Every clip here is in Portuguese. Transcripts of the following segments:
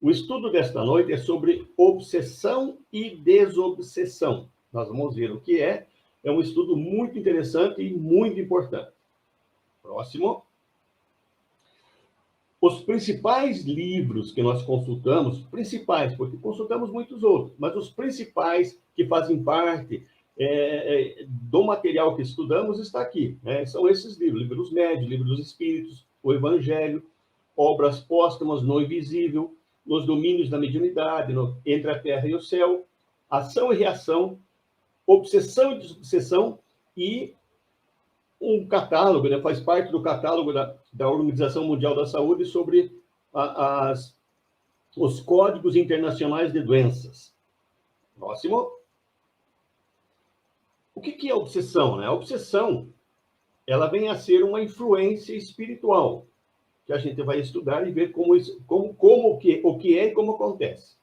O estudo desta noite é sobre obsessão e desobsessão. Nós vamos ver o que é. É um estudo muito interessante e muito importante. Próximo. Os principais livros que nós consultamos, principais, porque consultamos muitos outros, mas os principais que fazem parte do material que estudamos está aqui. Né? São esses livros: Livro dos Médios, Livro dos Espíritos, o Evangelho, Obras Póstumas, No Invisível, Nos Domínios da Mediunidade, Entre a Terra e o Céu, Ação e Reação, Obsessão e Desobsessão, e um catálogo, né, faz parte do catálogo da Organização Mundial da Saúde sobre os códigos internacionais de doenças. Próximo. O que é obsessão? Né? A obsessão, ela vem a ser uma influência espiritual, que a gente vai estudar e ver o que é e como acontece.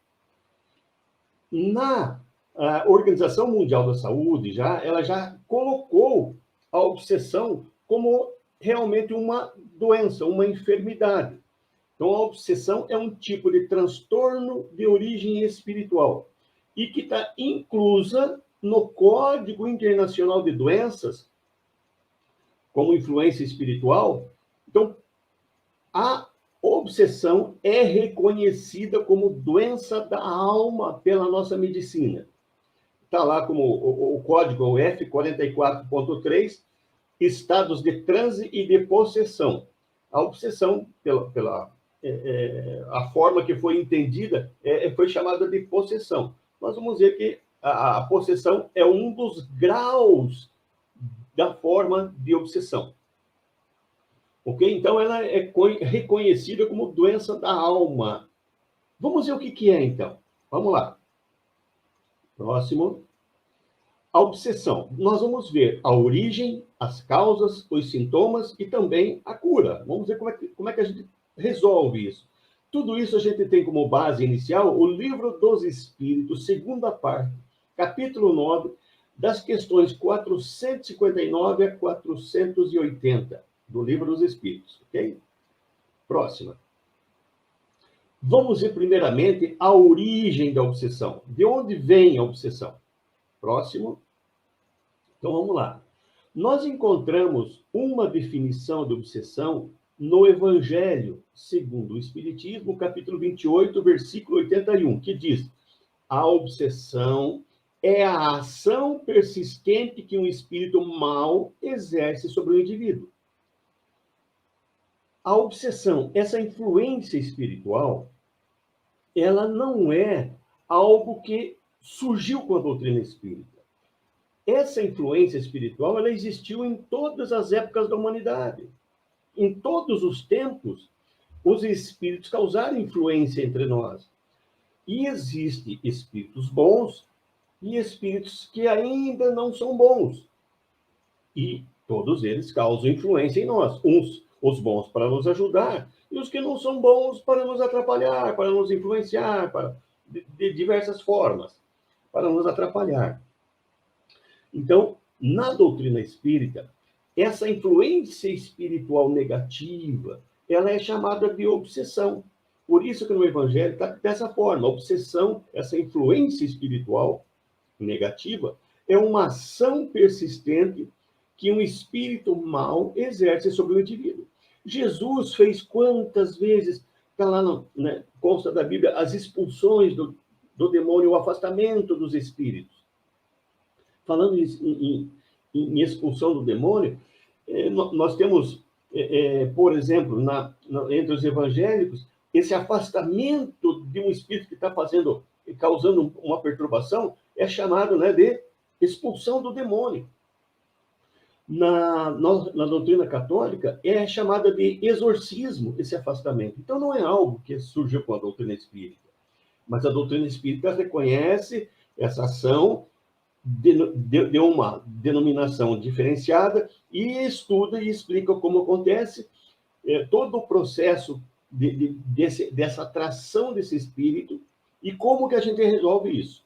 Na Organização Mundial da Saúde, ela já colocou a obsessão como realmente uma doença, uma enfermidade. Então, a obsessão é um tipo de transtorno de origem espiritual e que está inclusa no Código Internacional de Doenças como influência espiritual. Então, a obsessão é reconhecida como doença da alma pela nossa medicina. Está lá como o código F44.3, estados de transe e de possessão. A obsessão, a forma que foi entendida, foi chamada de possessão. Nós vamos ver que a possessão é um dos graus da forma de obsessão. Ok? Então, ela é reconhecida como doença da alma. Vamos ver o que é, então. Vamos lá. Próximo. A obsessão. Nós vamos ver a origem, as causas, os sintomas e também a cura. Vamos ver como é que a gente resolve isso. Tudo isso a gente tem como base inicial o Livro dos Espíritos, segunda parte, capítulo 9, das questões 459 a 480 do Livro dos Espíritos. Ok? Próxima. Vamos ver primeiramente a origem da obsessão. De onde vem a obsessão? Próximo. Então, vamos lá. Nós encontramos uma definição de obsessão no Evangelho, segundo o Espiritismo, capítulo 28, versículo 81, que diz: a obsessão é a ação persistente que um espírito mau exerce sobre o indivíduo. A obsessão, essa influência espiritual, ela não é algo que surgiu com a doutrina espírita. Essa influência espiritual, ela existiu em todas as épocas da humanidade. Em todos os tempos, os espíritos causaram influência entre nós. E existem espíritos bons e espíritos que ainda não são bons. E todos eles causam influência em nós. Uns, os bons para nos ajudar, e os que não são bons para nos atrapalhar, para nos influenciar, de diversas formas, para nos atrapalhar. Então, na doutrina espírita, essa influência espiritual negativa, ela é chamada de obsessão. Por isso que no Evangelho está dessa forma. A obsessão, essa influência espiritual negativa, é uma ação persistente que um espírito mau exerce sobre o indivíduo. Jesus fez quantas vezes, está lá, consta da Bíblia, as expulsões do demônio, o afastamento dos espíritos. Falando em expulsão do demônio, nós temos, por exemplo, entre os evangélicos, esse afastamento de um espírito que está causando uma perturbação, é chamado de expulsão do demônio. Na doutrina católica, é chamada de exorcismo, esse afastamento. Então, não é algo que surgiu com a doutrina espírita, mas a doutrina espírita reconhece essa ação de uma denominação diferenciada e estuda e explica como acontece todo o processo dessa atração desse espírito e como que a gente resolve isso.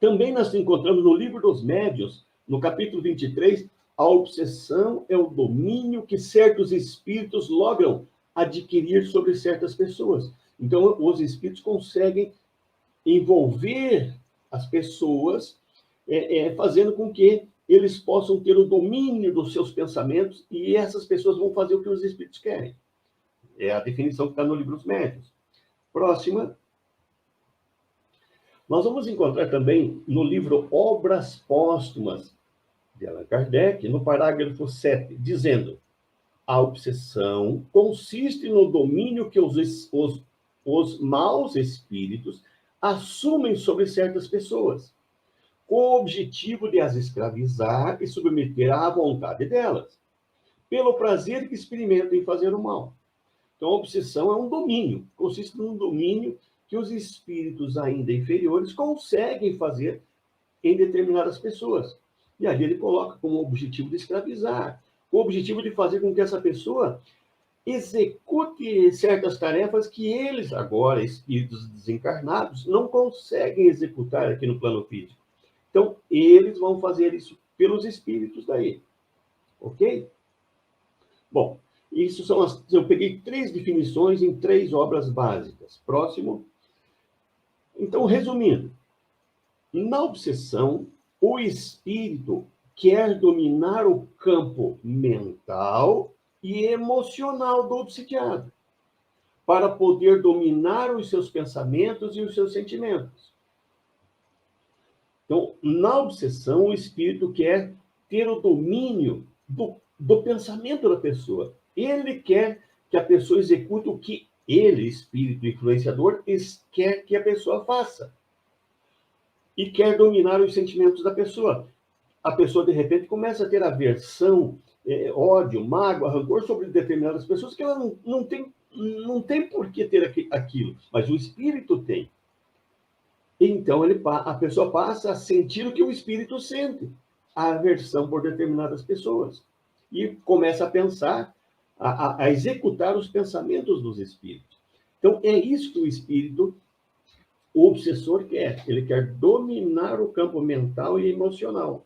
Também nós encontramos no Livro dos Médiuns, no capítulo 23, a obsessão é o domínio que certos espíritos logram adquirir sobre certas pessoas. Então, os espíritos conseguem envolver as pessoas, fazendo com que eles possam ter o domínio dos seus pensamentos, e essas pessoas vão fazer o que os espíritos querem. É a definição que está no livro Os Médiuns. Próxima. Nós vamos encontrar também no livro Obras Póstumas, de Allan Kardec, no parágrafo 7, dizendo: a obsessão consiste no domínio que os maus espíritos assumem sobre certas pessoas, com o objetivo de as escravizar e submeter à vontade delas, pelo prazer que experimentam em fazer o mal. Então, a obsessão é um domínio, consiste num domínio que os espíritos ainda inferiores conseguem fazer em determinadas pessoas. E ali ele coloca como objetivo de escravizar, com o objetivo de fazer com que essa pessoa execute certas tarefas que eles, agora, espíritos desencarnados, não conseguem executar aqui no plano físico. Então, eles vão fazer isso pelos espíritos daí. Ok? Bom, isso são eu peguei 3 definições em 3 obras básicas. Próximo. Então, resumindo, na obsessão, o espírito quer dominar o campo mental e emocional do obsidiado, para poder dominar os seus pensamentos e os seus sentimentos. Então, na obsessão, o espírito quer ter o domínio do pensamento da pessoa. Ele quer que a pessoa execute o que ele, espírito influenciador, quer que a pessoa faça. E quer dominar os sentimentos da pessoa. A pessoa, de repente, começa a ter aversão, ódio, mágoa, rancor sobre determinadas pessoas que ela não tem por que ter aquilo, mas o espírito tem. Então, a pessoa passa a sentir o que o espírito sente, a aversão por determinadas pessoas. E começa a pensar, a executar os pensamentos dos espíritos. Então, é isso que o espírito, o obsessor, quer. Ele quer dominar o campo mental e emocional.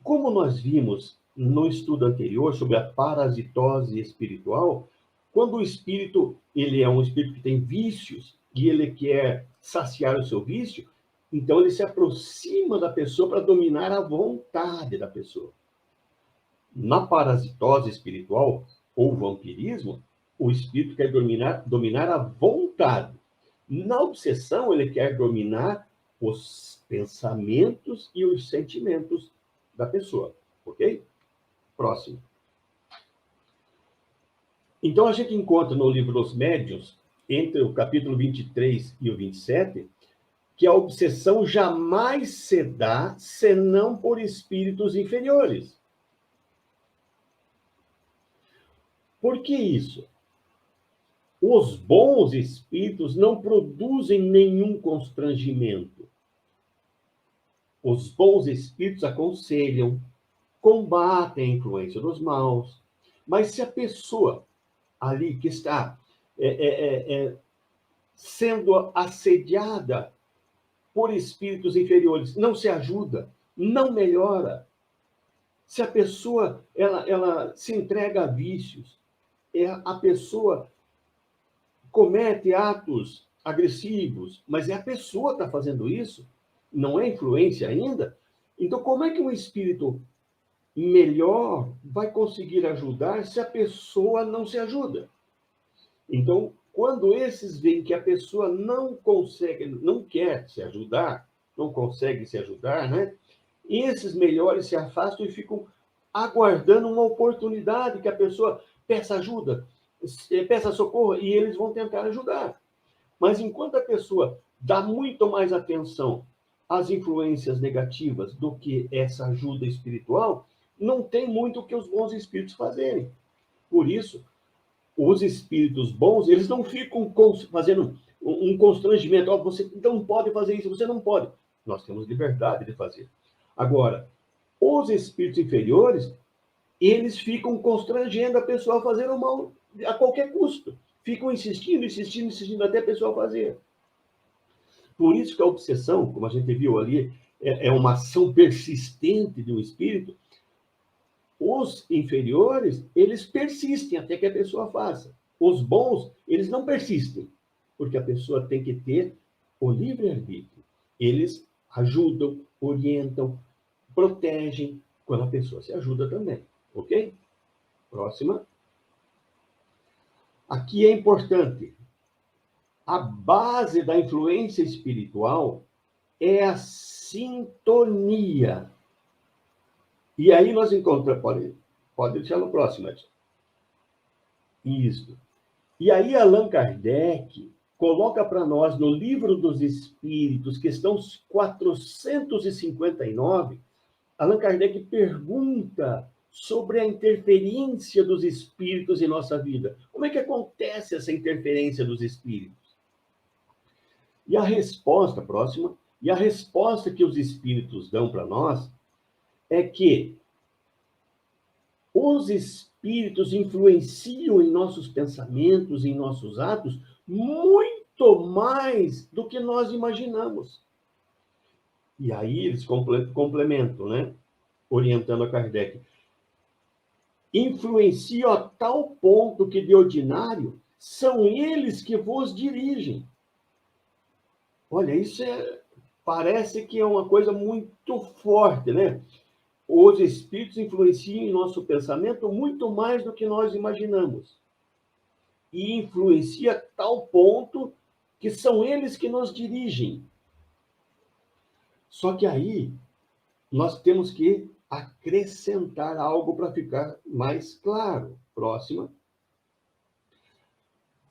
Como nós vimos no estudo anterior sobre a parasitose espiritual, quando o espírito, ele é um espírito que tem vícios e ele quer saciar o seu vício, então ele se aproxima da pessoa para dominar a vontade da pessoa. Na parasitose espiritual, ou vampirismo, o espírito quer dominar a vontade. Na obsessão, ele quer dominar os pensamentos e os sentimentos da pessoa, ok? Próximo. Então, a gente encontra no livro Os Médiuns, entre o capítulo 23 e o 27, que a obsessão jamais se dá senão por espíritos inferiores. Por que isso? Os bons espíritos não produzem nenhum constrangimento. Os bons espíritos aconselham, combatem a influência dos maus, mas se a pessoa ali que está sendo assediada por espíritos inferiores não se ajuda, não melhora, se a pessoa ela se entrega a vícios, a pessoa comete atos agressivos, mas é a pessoa que está fazendo isso, não é influência ainda, então como é que um espírito melhor vai conseguir ajudar se a pessoa não se ajuda? Então, quando esses veem que a pessoa não consegue, não quer se ajudar, não consegue se ajudar, né? Esses melhores se afastam e ficam aguardando uma oportunidade que a pessoa peça ajuda, peça socorro, e eles vão tentar ajudar. Mas enquanto a pessoa dá muito mais atenção às influências negativas do que essa ajuda espiritual, não tem muito o que os bons espíritos fazerem. Por isso, os espíritos bons, eles não ficam fazendo um constrangimento. Oh, você não pode fazer isso, você não pode. Nós temos liberdade de fazer. Agora, os espíritos inferiores, eles ficam constrangendo a pessoa a fazer o mal a qualquer custo. Ficam insistindo, insistindo, insistindo até a pessoa fazer. Por isso que a obsessão, como a gente viu ali, é uma ação persistente de um espírito. Os inferiores, eles persistem até que a pessoa faça. Os bons, eles não persistem, porque a pessoa tem que ter o livre-arbítrio. Eles ajudam, orientam, protegem, quando a pessoa se ajuda também. Ok? Próxima. Aqui é importante. A base da influência espiritual é a sintonia. E aí nós encontramos... Pode deixar no próximo, Edson. Isso. E aí Allan Kardec coloca para nós no Livro dos Espíritos, questão 459, Allan Kardec pergunta sobre a interferência dos espíritos em nossa vida. Como é que acontece essa interferência dos espíritos? E a resposta, próxima, e a resposta que os espíritos dão para nós é que os espíritos influenciam em nossos pensamentos, em nossos atos, muito mais do que nós imaginamos. E aí eles complementam, né? Orientando a Kardec. Influenciam a tal ponto que, de ordinário, são eles que vos dirigem. Olha, isso parece que é uma coisa muito forte, né? Os espíritos influenciam em nosso pensamento muito mais do que nós imaginamos. E influencia a tal ponto que são eles que nos dirigem. Só que aí nós temos que acrescentar algo para ficar mais claro. Próxima.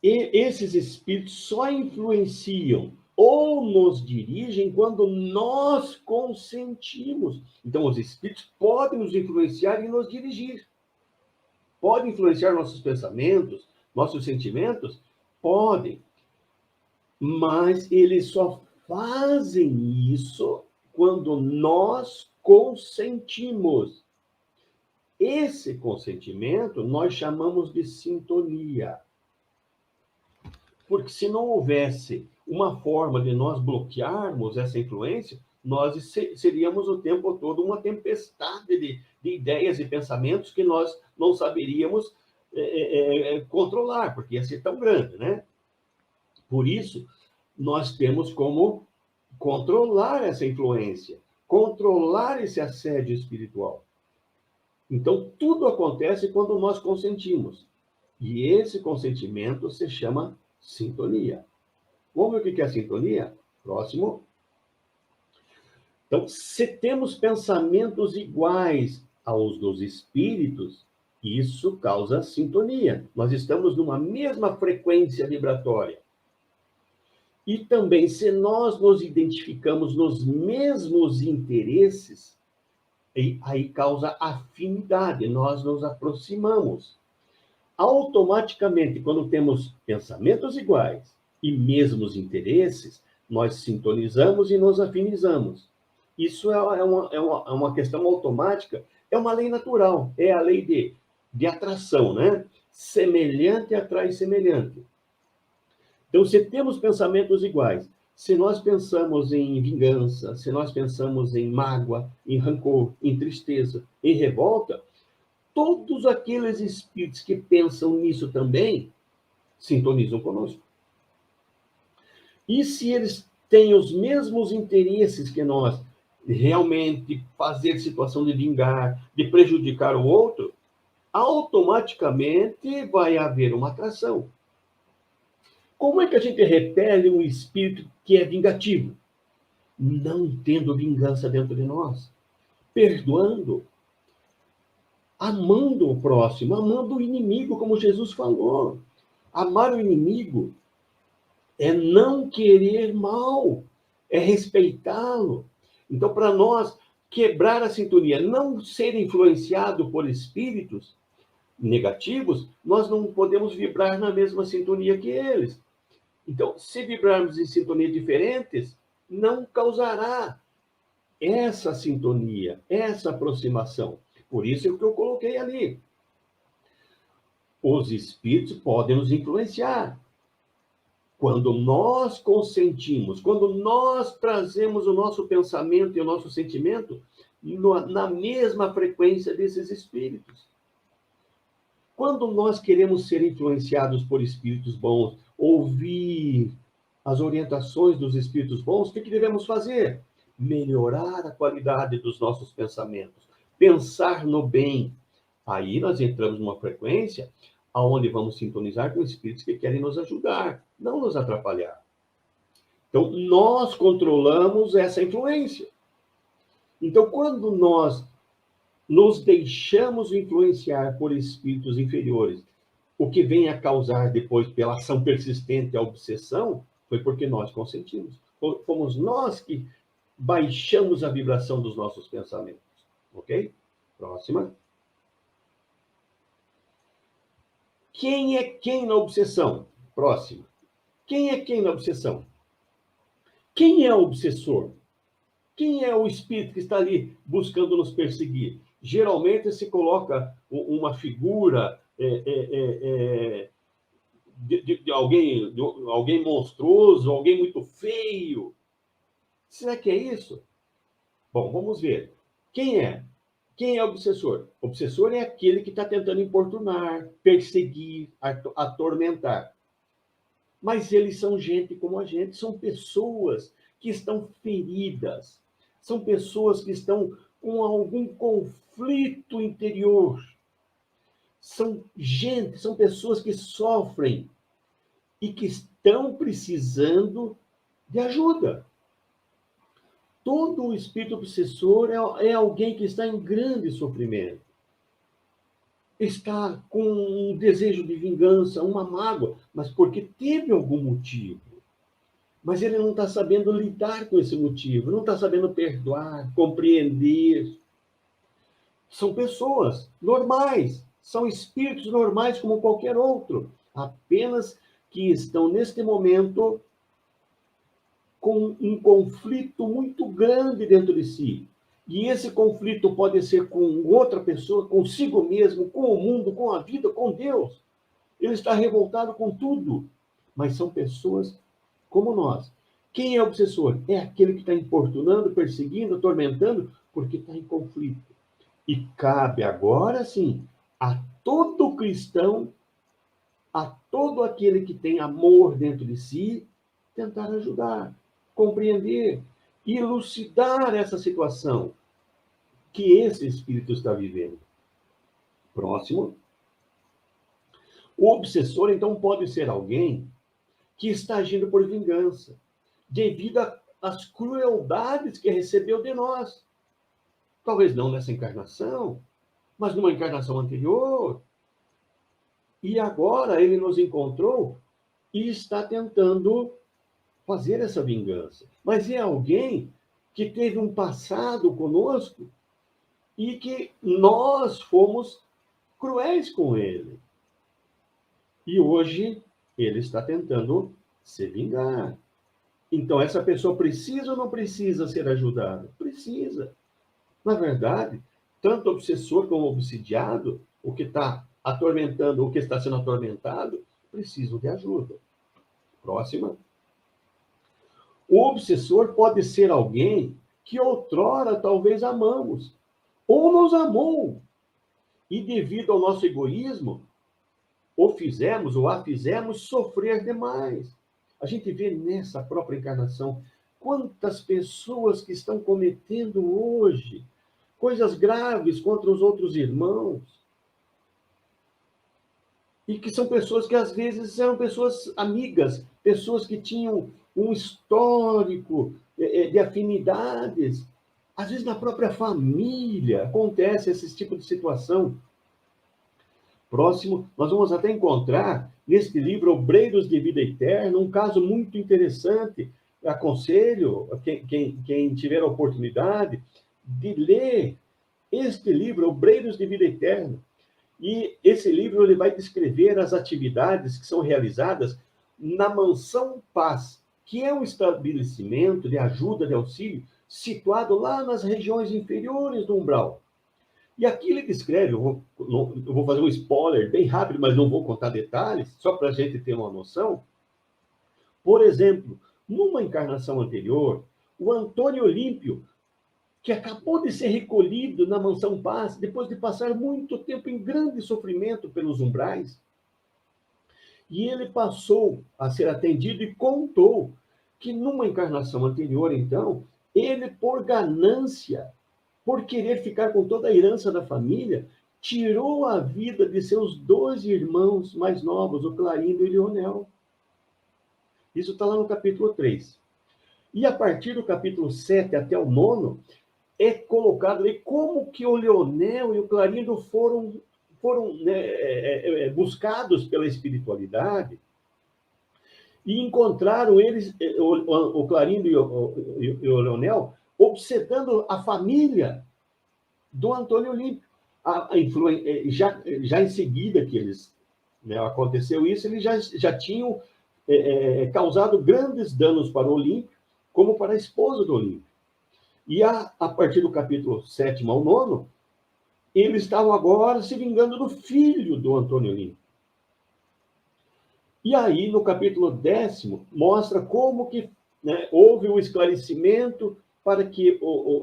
E esses espíritos só influenciam ou nos dirigem quando nós consentimos. Então, os espíritos podem nos influenciar e nos dirigir. Podem influenciar nossos pensamentos, nossos sentimentos? Podem. Mas eles só fazem isso quando nós consentimos. Esse consentimento nós chamamos de sintonia. Porque se não houvesse uma forma de nós bloquearmos essa influência, nós seríamos o tempo todo uma tempestade de ideias e pensamentos que nós não saberíamos controlar, porque ia ser tão grande, né? Por isso, nós temos como controlar essa influência, controlar esse assédio espiritual. Então, tudo acontece quando nós consentimos. E esse consentimento se chama sintonia. Vamos ver o que é a sintonia? Próximo. Então, se temos pensamentos iguais aos dos espíritos, isso causa sintonia. Nós estamos numa mesma frequência vibratória. E também, se nós nos identificamos nos mesmos interesses, aí causa afinidade, nós nos aproximamos. Automaticamente, quando temos pensamentos iguais e mesmos interesses, nós sintonizamos e nos afinizamos. Isso é uma questão automática, é uma lei natural, é a lei de atração, né? Semelhante atrai semelhante. Então, se temos pensamentos iguais, se nós pensamos em vingança, se nós pensamos em mágoa, em rancor, em tristeza, em revolta, todos aqueles espíritos que pensam nisso também sintonizam conosco. E se eles têm os mesmos interesses que nós, realmente fazer situação de vingar, de prejudicar o outro, automaticamente vai haver uma atração. Como é que a gente repele um espírito que é vingativo? Não tendo vingança dentro de nós, perdoando, amando o próximo, amando o inimigo, como Jesus falou. Amar o inimigo é não querer mal, é respeitá-lo. Então, para nós quebrar a sintonia, não ser influenciado por espíritos negativos, nós não podemos vibrar na mesma sintonia que eles. Então, se vibrarmos em sintonias diferentes, não causará essa sintonia, essa aproximação. Por isso é o que eu coloquei ali. Os espíritos podem nos influenciar. Quando nós consentimos, quando nós trazemos o nosso pensamento e o nosso sentimento na mesma frequência desses espíritos. Quando nós queremos ser influenciados por espíritos bons, ouvir as orientações dos espíritos bons, o que devemos fazer? Melhorar a qualidade dos nossos pensamentos, pensar no bem. Aí nós entramos numa frequência aonde vamos sintonizar com espíritos que querem nos ajudar, não nos atrapalhar. Então, nós controlamos essa influência. Então, quando nós nos deixamos influenciar por espíritos inferiores, o que vem a causar depois, pela ação persistente, a obsessão, foi porque nós consentimos. Fomos nós que baixamos a vibração dos nossos pensamentos. Ok? Próxima. Quem é quem na obsessão? Próxima. Quem é quem na obsessão? Quem é o obsessor? Quem é o espírito que está ali buscando nos perseguir? Geralmente se coloca uma figura de alguém monstruoso, alguém muito feio. Será que é isso? Bom, vamos ver. Quem é? Quem é o obsessor? O obsessor é aquele que está tentando importunar, perseguir, atormentar. Mas eles são gente como a gente, são pessoas que estão feridas, são pessoas que estão com algum conflito interior. São gente, são pessoas que sofrem e que estão precisando de ajuda. Todo o espírito obsessor é alguém que está em grande sofrimento. Está com um desejo de vingança, uma mágoa, mas porque teve algum motivo. Mas ele não está sabendo lidar com esse motivo, não está sabendo perdoar, compreender. São pessoas normais, são espíritos normais como qualquer outro, apenas que estão, neste momento, com um conflito muito grande dentro de si. E esse conflito pode ser com outra pessoa, consigo mesmo, com o mundo, com a vida, com Deus. Ele está revoltado com tudo, mas são pessoas como nós. Quem é obsessor? É aquele que está importunando, perseguindo, atormentando, porque está em conflito. E cabe agora, sim, a todo cristão, a todo aquele que tem amor dentro de si, tentar ajudar, compreender, elucidar essa situação que esse espírito está vivendo. Próximo. O obsessor, então, pode ser alguém que está agindo por vingança, devido às crueldades que recebeu de nós. Talvez não nessa encarnação, mas numa encarnação anterior. E agora ele nos encontrou e está tentando fazer essa vingança. Mas é alguém que teve um passado conosco e que nós fomos cruéis com ele. E hoje ele está tentando se vingar. Então, essa pessoa precisa ou não precisa ser ajudada? Precisa. Na verdade, tanto o obsessor como o obsidiado, o que está atormentando, o que está sendo atormentado, precisam de ajuda. Próxima. O obsessor pode ser alguém que outrora talvez amamos, ou nos amou, e devido ao nosso egoísmo, ou fizemos ou a fizemos sofrer demais. A gente vê nessa própria encarnação quantas pessoas que estão cometendo hoje coisas graves contra os outros irmãos. E que são pessoas que às vezes eram pessoas amigas, pessoas que tinham um histórico de afinidades. Às vezes na própria família acontece esse tipo de situação. Próximo, nós vamos até encontrar neste livro Obreiros de Vida Eterna um caso muito interessante. Aconselho quem tiver a oportunidade de ler este livro, Obreiros de Vida Eterna. E esse livro ele vai descrever as atividades que são realizadas na Mansão Paz, que é um estabelecimento de ajuda, de auxílio, situado lá nas regiões inferiores do umbral. E aqui ele descreve, eu vou fazer um spoiler bem rápido, mas não vou contar detalhes, só para a gente ter uma noção. Por exemplo, numa encarnação anterior, o Antônio Olímpio que acabou de ser recolhido na mansão Paz, depois de passar muito tempo em grande sofrimento pelos umbrais. E ele passou a ser atendido e contou que numa encarnação anterior, então, ele, por ganância, por querer ficar com toda a herança da família, tirou a vida de seus 2 irmãos mais novos, o Clarindo e o Leonel. Isso está lá no capítulo 3. E a partir do capítulo 7 até o 9, é colocado ali como que o Leonel e o Clarindo foram né, buscados pela espiritualidade e encontraram eles, o Clarindo e o Leonel, obsedando a família do Antônio Olímpio. Já em seguida que eles, né, aconteceu isso, eles já tinham causado grandes danos para o Olímpio, como para a esposa do Olímpio. E a partir do capítulo 7 ao 9, eles estavam agora se vingando do filho do Antônio Olímpio. E aí, no capítulo 10, mostra como que, né, houve um esclarecimento para que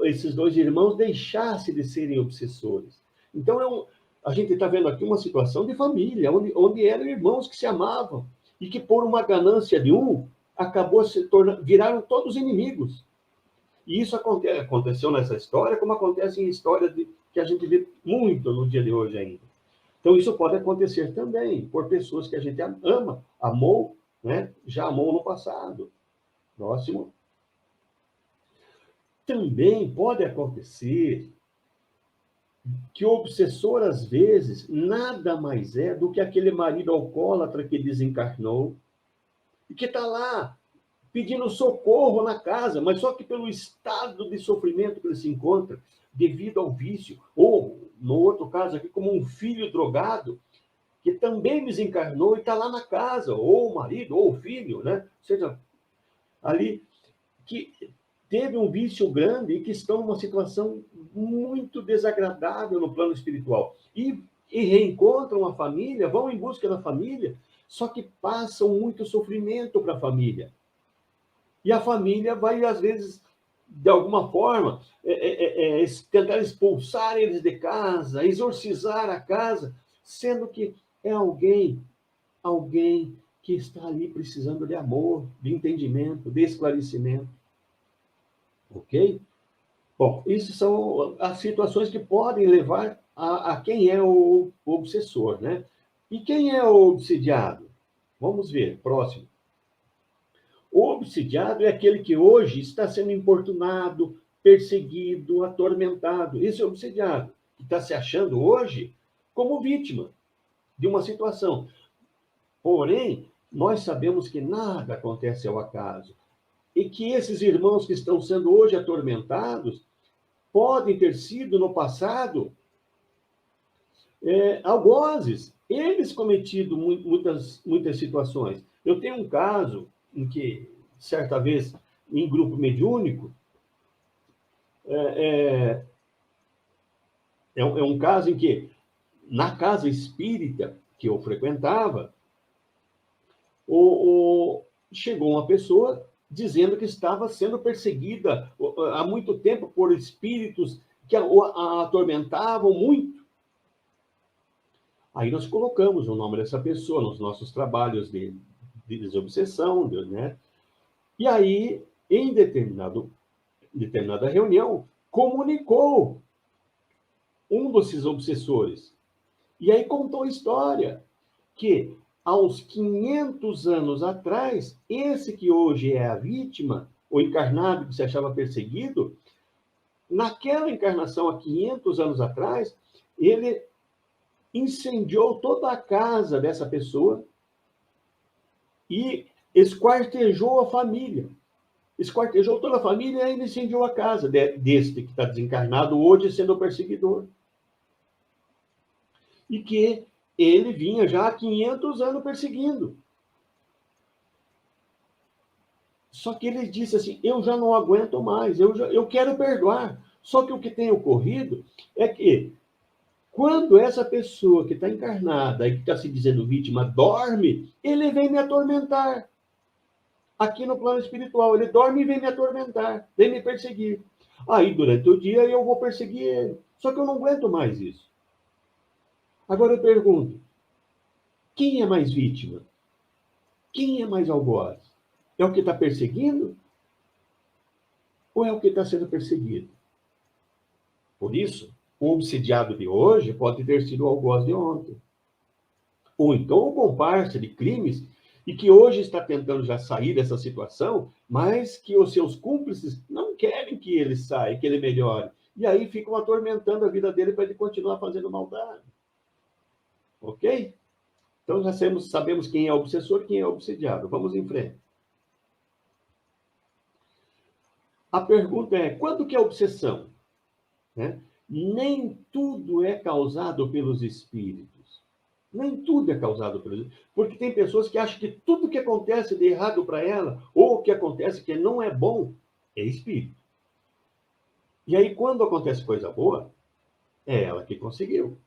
esses 2 irmãos deixassem de serem obsessores. Então, a gente está vendo aqui uma situação de família, onde eram irmãos que se amavam, e que, por uma ganância de um, viraram todos inimigos. E isso aconteceu nessa história, como acontece em histórias que a gente vê muito no dia de hoje ainda. Então, isso pode acontecer também por pessoas que a gente ama, amou, né? Já amou no passado. Próximo. Também pode acontecer que o obsessor, às vezes, nada mais é do que aquele marido alcoólatra que desencarnou e que está lá pedindo socorro na casa, mas só que pelo estado de sofrimento que ele se encontra, devido ao vício, ou, no outro caso aqui, como um filho drogado, que também desencarnou e está lá na casa, ou o marido, ou o filho, né? Ou seja, ali, que teve um vício grande e que estão numa situação muito desagradável no plano espiritual. E reencontram a família, vão em busca da família, só que passam muito sofrimento para a família. E a família vai, às vezes, de alguma forma, tentar expulsar eles de casa, exorcizar a casa, sendo que é alguém que está ali precisando de amor, de entendimento, de esclarecimento. Ok? Bom, isso são as situações que podem levar a quem é o obsessor, né? E quem é o obsidiado? Vamos ver, próximo. O obsidiado é aquele que hoje está sendo importunado, perseguido, atormentado. Esse é o obsidiado, que está se achando hoje como vítima de uma situação. Porém, nós sabemos que nada acontece ao acaso. E que esses irmãos que estão sendo hoje atormentados podem ter sido, no passado, algozes. Eles cometido muitas situações. Eu tenho um caso em que, certa vez, em grupo mediúnico, é um caso em que, na casa espírita que eu frequentava, chegou uma pessoa dizendo que estava sendo perseguida há muito tempo por espíritos que a atormentavam muito. Aí nós colocamos o nome dessa pessoa nos nossos trabalhos de desobsessão, né? E aí, em determinada reunião, comunicou um desses obsessores. E aí contou a história que, aos 500 anos atrás, esse que hoje é a vítima, o encarnado que se achava perseguido, naquela encarnação, há 500 anos atrás, ele incendiou toda a casa dessa pessoa e esquartejou a família. Esquartejou toda a família e ainda incendiou a casa deste que está desencarnado hoje, sendo o perseguidor. E que ele vinha já há 500 anos perseguindo. Só que ele disse assim, eu já não aguento mais, eu quero perdoar. Só que o que tem ocorrido é que, quando essa pessoa que está encarnada e que está se dizendo vítima dorme, ele vem me atormentar. Aqui no plano espiritual, ele dorme e vem me atormentar, vem me perseguir. Aí, durante o dia, eu vou perseguir ele. Só que eu não aguento mais isso. Agora eu pergunto, quem é mais vítima? Quem é mais algoz? É o que está perseguindo ou é o que está sendo perseguido? Por isso, o obsidiado de hoje pode ter sido o algoz de ontem. Ou então o comparsa de crimes e que hoje está tentando já sair dessa situação, mas que os seus cúmplices não querem que ele saia, que ele melhore. E aí ficam atormentando a vida dele para ele continuar fazendo maldade. Ok? Então já sabemos quem é o obsessor e quem é o obsidiado. Vamos em frente. A pergunta é, quando que é obsessão? Né? Nem tudo é causado pelos espíritos. Nem tudo é causado pelos espíritos. Porque tem pessoas que acham que tudo que acontece de errado para ela, ou que acontece que não é bom, é espírito. E aí, quando acontece coisa boa, é ela que conseguiu.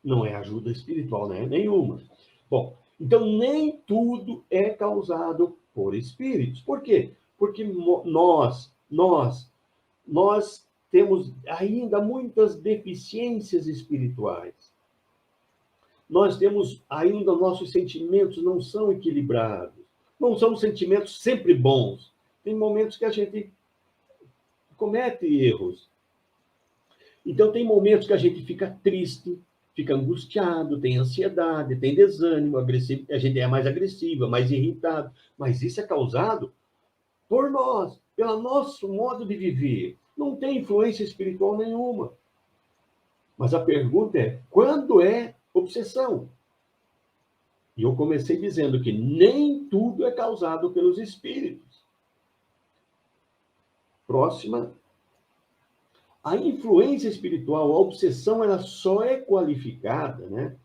Não é ajuda espiritual, né? Nenhuma. Bom, então nem tudo é causado por espíritos. Por quê? Porque nós temos ainda muitas deficiências espirituais. Nós temos ainda nossos sentimentos não são equilibrados. Não são sentimentos sempre bons. Tem momentos que a gente comete erros. Então tem momentos que a gente fica triste, fica angustiado, tem ansiedade, tem desânimo, agressivo, a gente é mais agressiva, mais irritado. Mas isso é causado por nós, pelo nosso modo de viver. Não tem influência espiritual nenhuma. Mas a pergunta é, quando é obsessão? E eu comecei dizendo que nem tudo é causado pelos espíritos. Próxima. A influência espiritual, a obsessão, ela só é qualificada, né,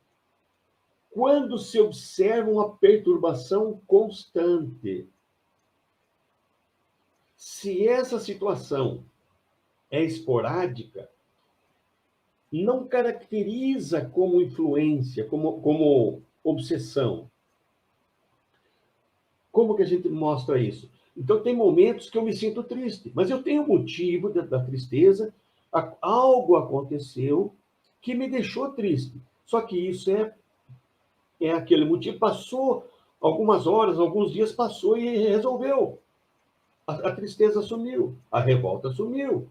quando se observa uma perturbação constante. Se essa situação é esporádica, não caracteriza como influência, como obsessão. Como que a gente mostra isso? Então, tem momentos que eu me sinto triste, mas eu tenho motivo da tristeza, algo aconteceu que me deixou triste. Só que isso é aquele motivo, passou algumas horas, alguns dias, passou e resolveu. A tristeza sumiu, a revolta sumiu,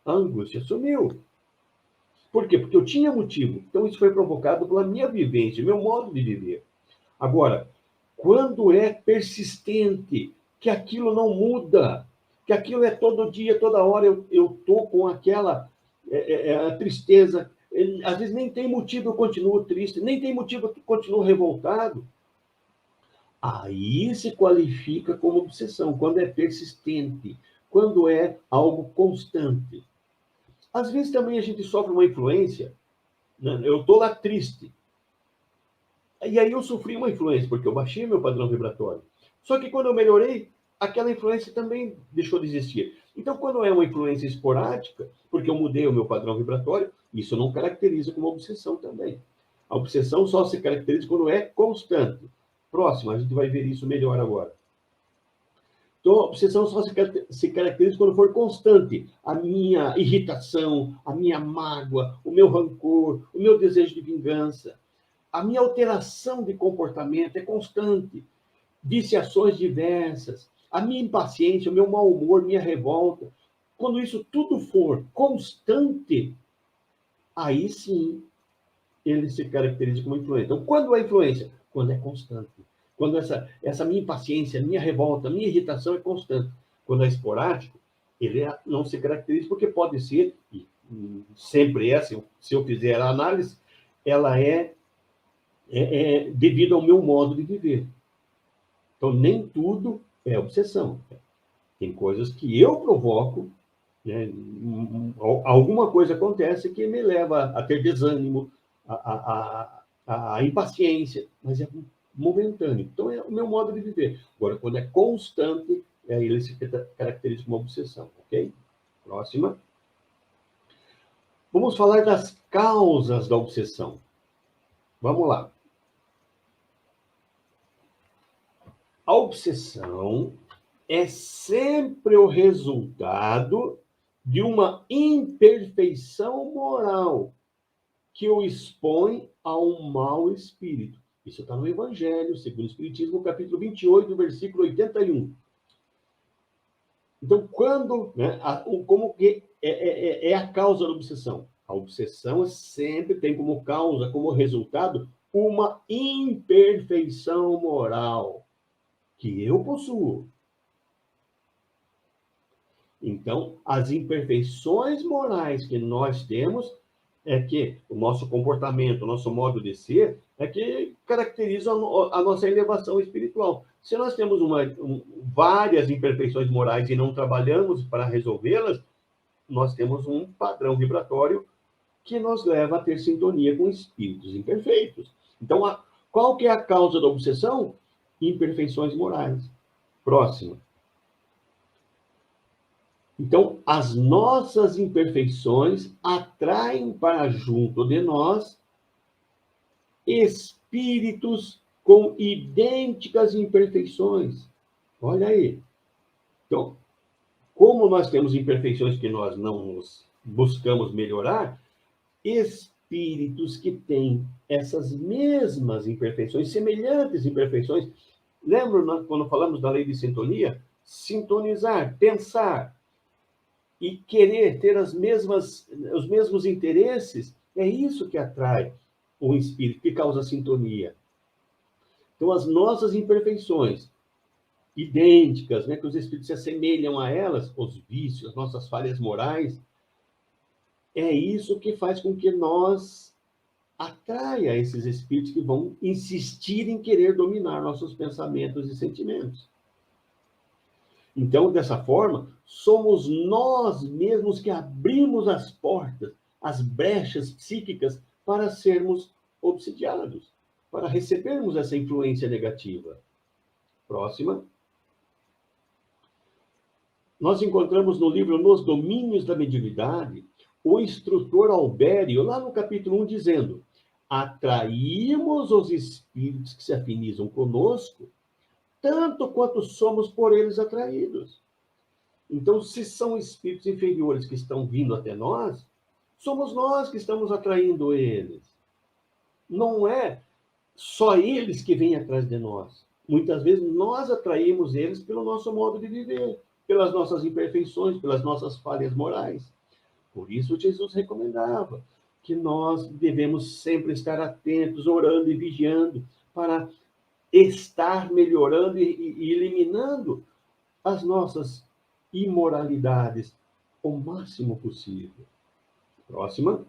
a angústia sumiu. Por quê? Porque eu tinha motivo. Então, isso foi provocado pela minha vivência, meu modo de viver. Agora, quando é persistente, que aquilo não muda, que aquilo é todo dia, toda hora eu estou com aquela tristeza, às vezes nem tem motivo, eu continuo triste, nem tem motivo, eu continuo revoltado. Aí se qualifica como obsessão, quando é persistente, quando é algo constante. Às vezes também a gente sofre uma influência, né? Eu estou lá triste, e aí eu sofri uma influência, porque eu baixei meu padrão vibratório. Só que quando eu melhorei, aquela influência também deixou de existir. Então, quando é uma influência esporádica, porque eu mudei o meu padrão vibratório, isso não caracteriza como obsessão também. A obsessão só se caracteriza quando é constante. Próximo, a gente vai ver isso melhor agora. Então, a obsessão só se caracteriza quando for constante. A minha irritação, a minha mágoa, o meu rancor, o meu desejo de vingança. A minha alteração de comportamento é constante, viciações diversas, a minha impaciência, o meu mau humor, minha revolta. Quando isso tudo for constante, aí sim ele se caracteriza como influência. Então, quando é influência? Quando é constante. Quando essa minha impaciência, minha revolta, minha irritação é constante. Quando é esporádico, ele não se caracteriza porque pode ser, e sempre é, se eu fizer a análise, ela é devido ao meu modo de viver. Então, nem tudo é obsessão. Tem coisas que eu provoco, né? Alguma coisa acontece que me leva a ter desânimo, a impaciência, mas é momentâneo. Então, é o meu modo de viver. Agora, quando é constante, aí ele se caracteriza como obsessão, ok? Próxima. Vamos falar das causas da obsessão. Vamos lá. A obsessão é sempre o resultado de uma imperfeição moral que o expõe a um mau espírito. Isso está no Evangelho, segundo o Espiritismo, capítulo 28, versículo 81. Então, como que é a causa da obsessão? A obsessão sempre tem como causa, como resultado, uma imperfeição moral que eu possuo. Então, as imperfeições morais que nós temos é que o nosso comportamento, o nosso modo de ser, é que caracteriza a nossa elevação espiritual. Se nós temos várias imperfeições morais e não trabalhamos para resolvê-las, nós temos um padrão vibratório que nos leva a ter sintonia com espíritos imperfeitos. Então, qual que é a causa da obsessão? Imperfeições morais. Próxima. Então, as nossas imperfeições atraem para junto de nós espíritos com idênticas imperfeições. Olha aí. Então, como nós temos imperfeições que nós não buscamos melhorar, espíritos que têm essas mesmas imperfeições, semelhantes imperfeições, lembra quando falamos da lei de sintonia? Sintonizar, pensar e querer ter os mesmos interesses, é isso que atrai o espírito, que causa sintonia. Então, as nossas imperfeições, idênticas, que os espíritos se assemelham a elas, os vícios, as nossas falhas morais, é isso que faz com que nós atraia esses espíritos que vão insistir em querer dominar nossos pensamentos e sentimentos. Então, dessa forma, somos nós mesmos que abrimos as portas, as brechas psíquicas para sermos obsidiados, para recebermos essa influência negativa. Próxima. Nós encontramos no livro Nos Domínios da Mediunidade o instrutor Albério, lá no capítulo 1, dizendo: atraímos os espíritos que se afinizam conosco, tanto quanto somos por eles atraídos. Então, se são espíritos inferiores que estão vindo até nós, somos nós que estamos atraindo eles. Não é só eles que vêm atrás de nós. Muitas vezes nós atraímos eles pelo nosso modo de viver, pelas nossas imperfeições, pelas nossas falhas morais. Por isso, Jesus recomendava que nós devemos sempre estar atentos, orando e vigiando, para estar melhorando e eliminando as nossas imoralidades o máximo possível. Próxima.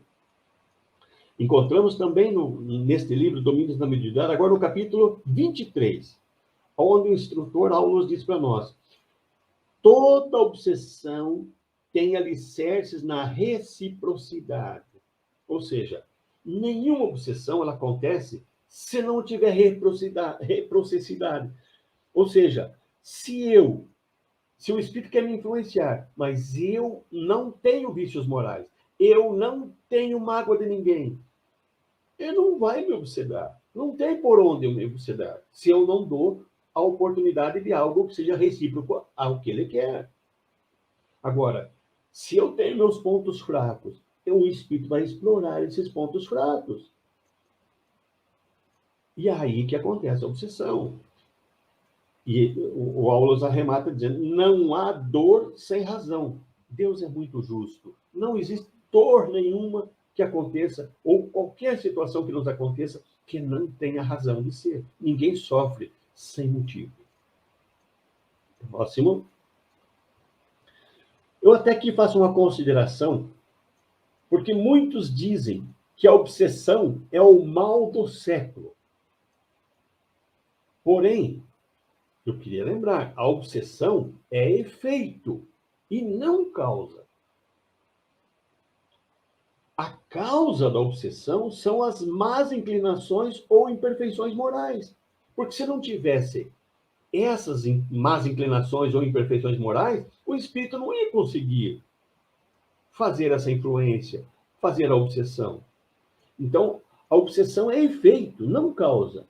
Encontramos também neste livro, Domínios da Mediunidade, agora no capítulo 23, onde o instrutor Aulos diz para nós: toda obsessão tem alicerces na reciprocidade. Ou seja, nenhuma obsessão ela acontece se não tiver reciprocidade. Ou seja, se o espírito quer me influenciar, mas eu não tenho vícios morais, eu não tenho mágoa de ninguém, ele não vai me obsedar. Não tem por onde eu me obsedar, se eu não dou a oportunidade de algo que seja recíproco ao que ele quer. Agora, se eu tenho meus pontos fracos, o espírito vai explorar esses pontos fracos. E é aí que acontece a obsessão. E o Aulos arremata dizendo: não há dor sem razão. Deus é muito justo. Não existe dor nenhuma que aconteça, ou qualquer situação que nos aconteça, que não tenha razão de ser. Ninguém sofre sem motivo. Próximo. Eu até aqui faço uma consideração, porque muitos dizem que a obsessão é o mal do século. Porém, eu queria lembrar, a obsessão é efeito e não causa. A causa da obsessão são as más inclinações ou imperfeições morais. Porque se não tivesse essas más inclinações ou imperfeições morais, o espírito não ia conseguir fazer essa influência, fazer a obsessão. Então, a obsessão é efeito, não causa.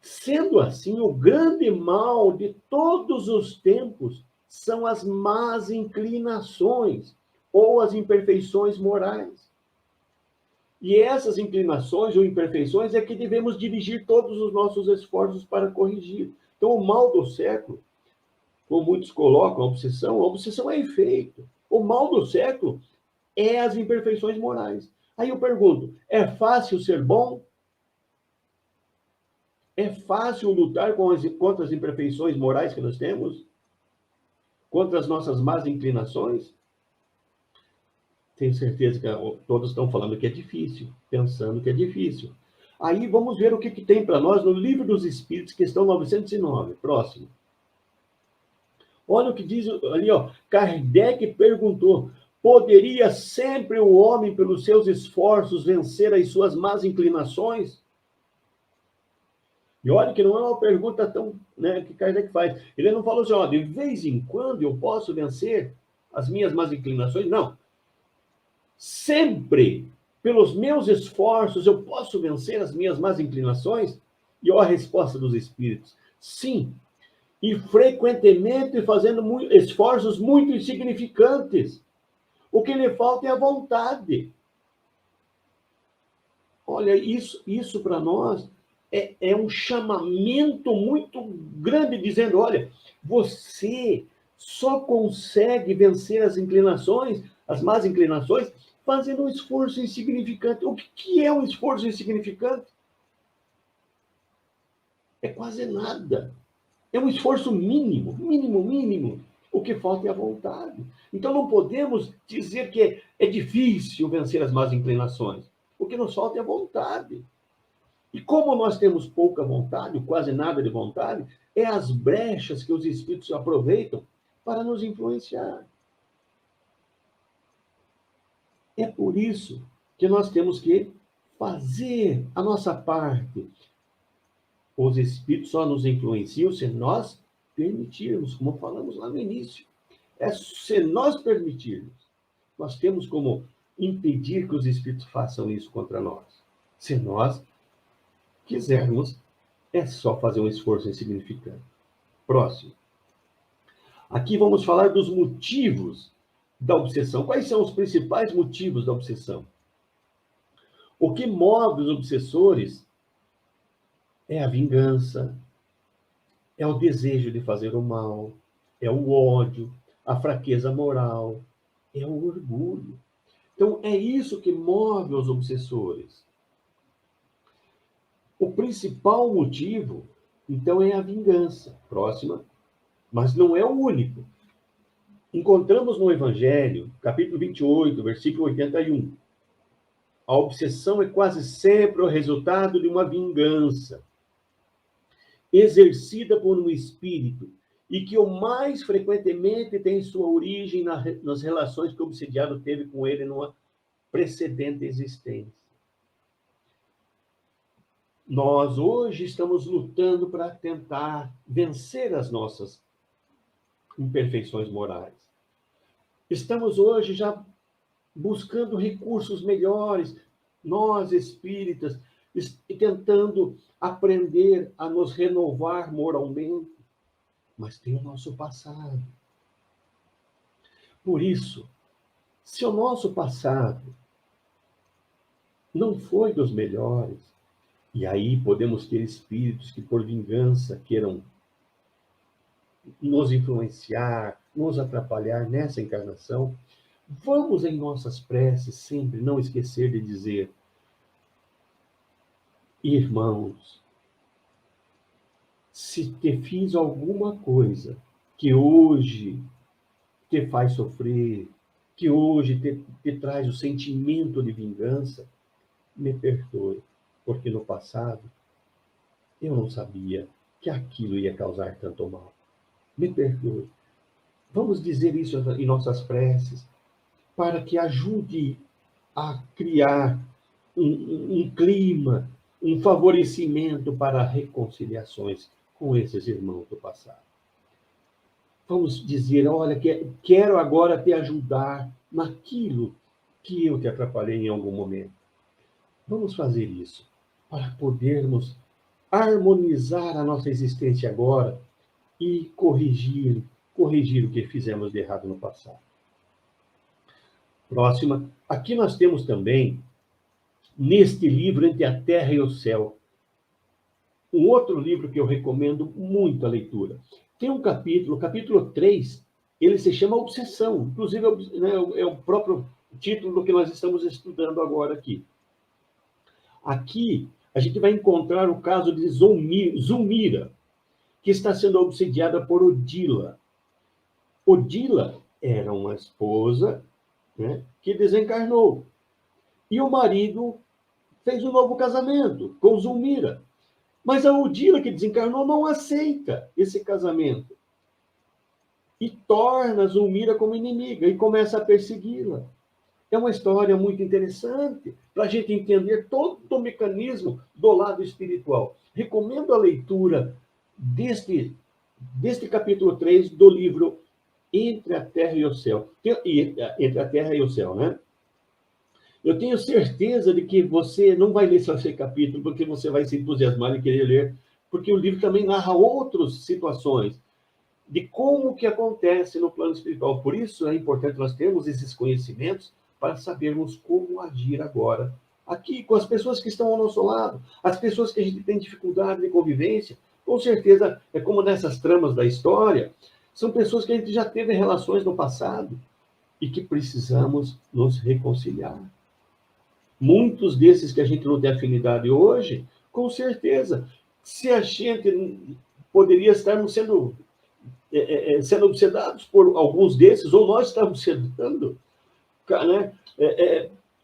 Sendo assim, o grande mal de todos os tempos são as más inclinações ou as imperfeições morais. E essas inclinações ou imperfeições é que devemos dirigir todos os nossos esforços para corrigir. Então, o mal do século, como muitos colocam, a obsessão é efeito. O mal do século é as imperfeições morais. Aí eu pergunto, é fácil ser bom? É fácil lutar contra as imperfeições morais que nós temos? Contra as nossas más inclinações? Tenho certeza que todos estão falando que é difícil, pensando que é difícil. Aí vamos ver o que tem para nós no Livro dos Espíritos, questão 909. Próximo. Olha o que diz ali, ó. Kardec perguntou: poderia sempre o homem, pelos seus esforços, vencer as suas más inclinações? E olha que não é uma pergunta tão, né, que Kardec faz. Ele não falou assim, ó, de vez em quando eu posso vencer as minhas más inclinações. Não. Sempre, pelos meus esforços, eu posso vencer as minhas más inclinações? E olha a resposta dos espíritos. Sim. E frequentemente fazendo esforços muito insignificantes. O que lhe falta é a vontade. Olha, isso para nós é um chamamento muito grande, dizendo, olha, você só consegue vencer as inclinações, as más inclinações, fazendo um esforço insignificante. O que é um esforço insignificante? É quase nada. É um esforço mínimo, mínimo, mínimo. O que falta é a vontade. Então não podemos dizer que é difícil vencer as más inclinações. O que nos falta é a vontade. E como nós temos pouca vontade, quase nada de vontade, é as brechas que os espíritos aproveitam para nos influenciar. É por isso que nós temos que fazer a nossa parte. Os espíritos só nos influenciam se nós permitirmos, como falamos lá no início. É se nós permitirmos. Nós temos como impedir que os espíritos façam isso contra nós. Se nós quisermos, é só fazer um esforço insignificante. Próximo. Aqui vamos falar dos motivos da obsessão. Quais são os principais motivos da obsessão? O que move os obsessores é a vingança, é o desejo de fazer o mal, é o ódio, a fraqueza moral, é o orgulho. Então, é isso que move os obsessores. O principal motivo, então, é a vingança. Próxima. Mas não é o único. Encontramos no Evangelho, capítulo 28, versículo 81. A obsessão é quase sempre o resultado de uma vingança exercida por um espírito e que o mais frequentemente tem sua origem nas relações que o obsidiado teve com ele numa precedente existência. Nós hoje estamos lutando para tentar vencer as nossas imperfeições morais. Estamos hoje já buscando recursos melhores, nós espíritas, e tentando aprender a nos renovar moralmente, mas tem o nosso passado. Por isso, se o nosso passado não foi dos melhores, e aí podemos ter espíritos que, por vingança, queiram nos influenciar, nos atrapalhar nessa encarnação, vamos, em nossas preces, sempre não esquecer de dizer: irmãos, se te fiz alguma coisa que hoje te faz sofrer, que hoje te traz o sentimento de vingança, me perdoe, porque no passado eu não sabia que aquilo ia causar tanto mal. Me perdoe. Vamos dizer isso em nossas preces, para que ajude a criar um clima, um favorecimento para reconciliações com esses irmãos do passado. Vamos dizer, olha, quero agora te ajudar naquilo que eu te atrapalhei em algum momento. Vamos fazer isso para podermos harmonizar a nossa existência agora e corrigir corrigir o que fizemos de errado no passado. Próxima. Aqui nós temos também, neste livro, Entre a Terra e o Céu, um outro livro que eu recomendo muito a leitura. Tem um capítulo, o capítulo 3, ele se chama Obsessão. Inclusive, né, é o próprio título do que nós estamos estudando agora aqui. Aqui, a gente vai encontrar o caso de Zulmira, que está sendo obsediada por Odila. Odila era uma esposa, né, que desencarnou. E o marido fez um novo casamento com Zulmira. Mas a Odila, que desencarnou, não aceita esse casamento. E torna Zulmira como inimiga e começa a persegui-la. É uma história muito interessante para a gente entender todo o mecanismo do lado espiritual. Recomendo a leitura deste capítulo 3 do livro Entre a Terra e o Céu. Entre a Terra e o Céu, né? Eu tenho certeza de que você não vai ler só esse capítulo, porque você vai se entusiasmar e querer ler, porque o livro também narra outras situações de como que acontece no plano espiritual. Por isso é importante nós termos esses conhecimentos para sabermos como agir agora, aqui, com as pessoas que estão ao nosso lado, as pessoas que a gente tem dificuldade de convivência. Com certeza, é como nessas tramas da história, são pessoas que a gente já teve relações no passado e que precisamos nos reconciliar. Muitos desses que a gente não tem afinidade hoje, com certeza, se a gente poderia estarmos sendo obsedados por alguns desses, ou nós estamos obsedando, né?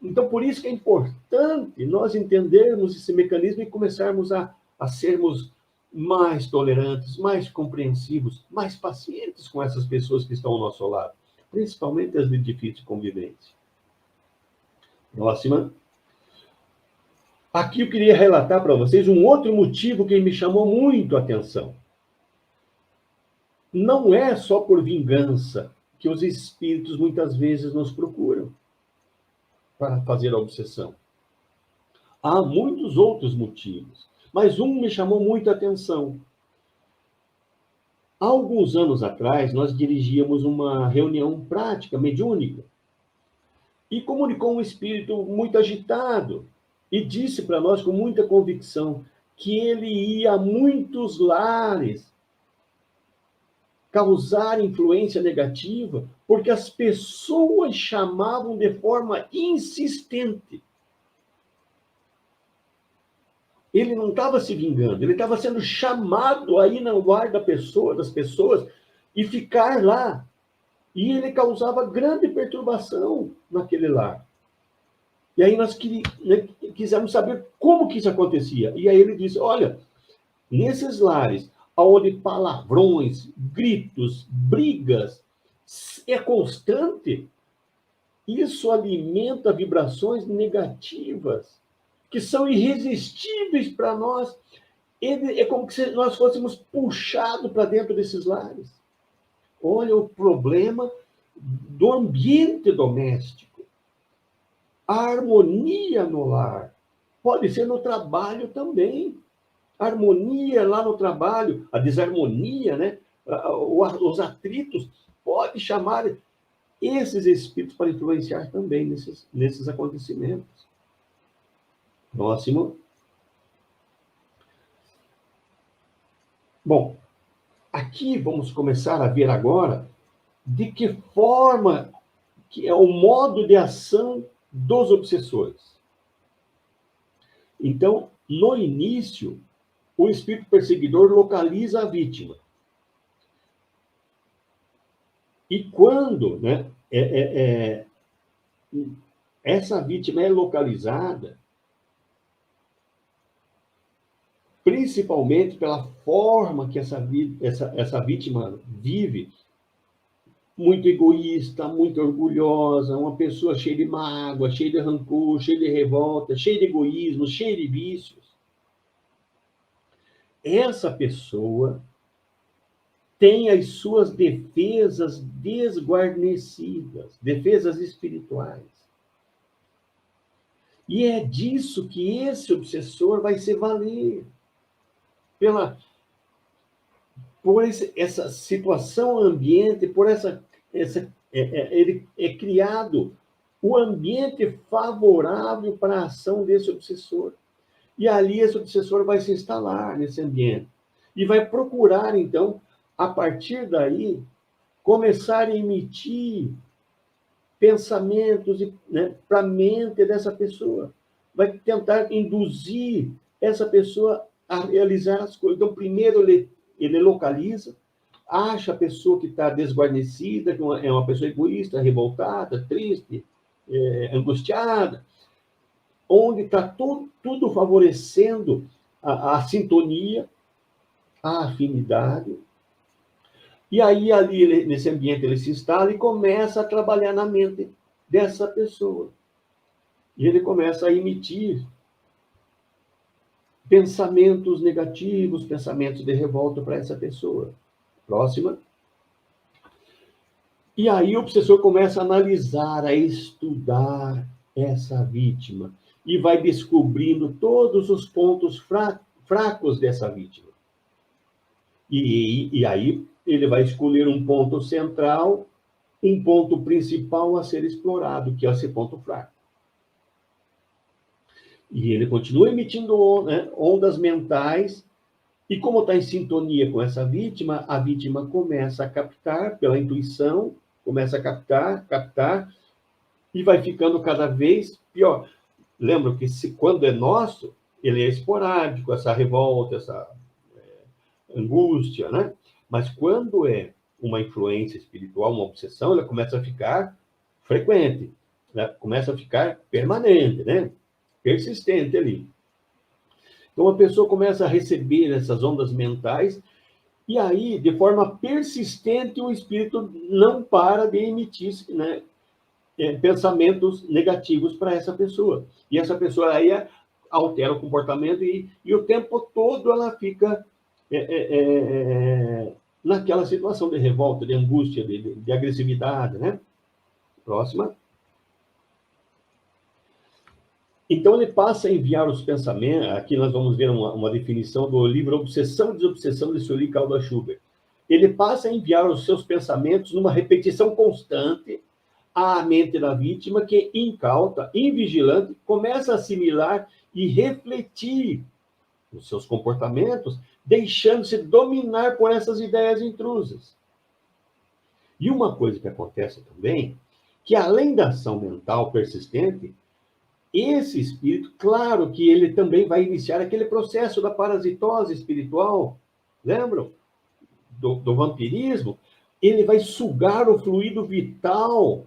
Então, por isso que é importante nós entendermos esse mecanismo e começarmos a sermos mais tolerantes, mais compreensivos, mais pacientes com essas pessoas que estão ao nosso lado, principalmente as de difícil convivência. Próxima. Aqui eu queria relatar para vocês um outro motivo que me chamou muito a atenção. Não é só por vingança que os espíritos muitas vezes nos procuram para fazer a obsessão. Há muitos outros motivos, mas um me chamou muito a atenção. Há alguns anos atrás, nós dirigíamos uma reunião prática, mediúnica, e comunicou um espírito muito agitado, e disse para nós com muita convicção que ele ia a muitos lares causar influência negativa, porque as pessoas chamavam de forma insistente. Ele não estava se vingando, ele estava sendo chamado a ir no lar das pessoas, e ficar lá. E ele causava grande perturbação naquele lar. E aí nós quisemos saber como que isso acontecia. E aí ele disse, olha, nesses lares, onde palavrões, gritos, brigas é constante, isso alimenta vibrações negativas, que são irresistíveis para nós. É como se nós fôssemos puxados para dentro desses lares. Olha o problema do ambiente doméstico. A harmonia no lar. Pode ser no trabalho também. A harmonia lá no trabalho, a desarmonia, né? Os atritos, pode chamar esses espíritos para influenciar também nesses acontecimentos. Próximo. Bom, aqui vamos começar a ver agora de que forma que é o modo de ação dos obsessores. Então, no início, o espírito perseguidor localiza a vítima. E quando, né, essa vítima é localizada, principalmente pela forma que essa vítima vive, muito egoísta, muito orgulhosa, uma pessoa cheia de mágoa, cheia de rancor, cheia de revolta, cheia de egoísmo, cheia de vícios. Essa pessoa tem as suas defesas desguarnecidas, defesas espirituais. E é disso que esse obsessor vai se valer. por essa situação ambiente, por ele é criado o ambiente favorável para a ação desse obsessor. E ali esse obsessor vai se instalar nesse ambiente e vai procurar, então, a partir daí, começar a emitir pensamentos, né, para a mente dessa pessoa. Vai tentar induzir essa pessoa a realizar as coisas. Então, primeiro ele localiza, acha a pessoa que está desguarnecida, que é uma pessoa egoísta, revoltada, triste, angustiada, onde está tudo favorecendo a sintonia, a afinidade. E aí, ali, nesse ambiente, ele se instala e começa a trabalhar na mente dessa pessoa. E ele começa a emitir pensamentos negativos, pensamentos de revolta para essa pessoa. Próxima. E aí o obsessor começa a analisar, a estudar essa vítima e vai descobrindo todos os pontos fracos dessa vítima. E aí ele vai escolher um ponto central, um ponto principal a ser explorado, que é esse ponto fraco. E ele continua emitindo, né, ondas mentais, e como está em sintonia com essa vítima, a vítima começa a captar, pela intuição, começa a captar, e vai ficando cada vez pior. Lembra que quando é nosso, ele é esporádico, essa revolta, essa angústia, né? Mas quando é uma influência espiritual, uma obsessão, ela começa a ficar frequente, né? Começa a ficar permanente, né? Persistente ali. Então, a pessoa começa a receber essas ondas mentais e aí, de forma persistente, o espírito não para de emitir, né, pensamentos negativos para essa pessoa. E essa pessoa aí altera o comportamento e o tempo todo ela fica naquela situação de revolta, de angústia, de agressividade, né? Próxima. Então, ele passa a enviar os pensamentos. Aqui nós vamos ver uma definição do livro Obsessão e Desobsessão de Sully Caldas Schubert. Ele passa a enviar os seus pensamentos numa repetição constante à mente da vítima, que, incauta, invigilante, começa a assimilar e refletir os seus comportamentos, deixando-se dominar por essas ideias intrusas. E uma coisa que acontece também, que além da ação mental persistente, esse espírito, claro que ele também vai iniciar aquele processo da parasitose espiritual, lembram? Do vampirismo. Ele vai sugar o fluido vital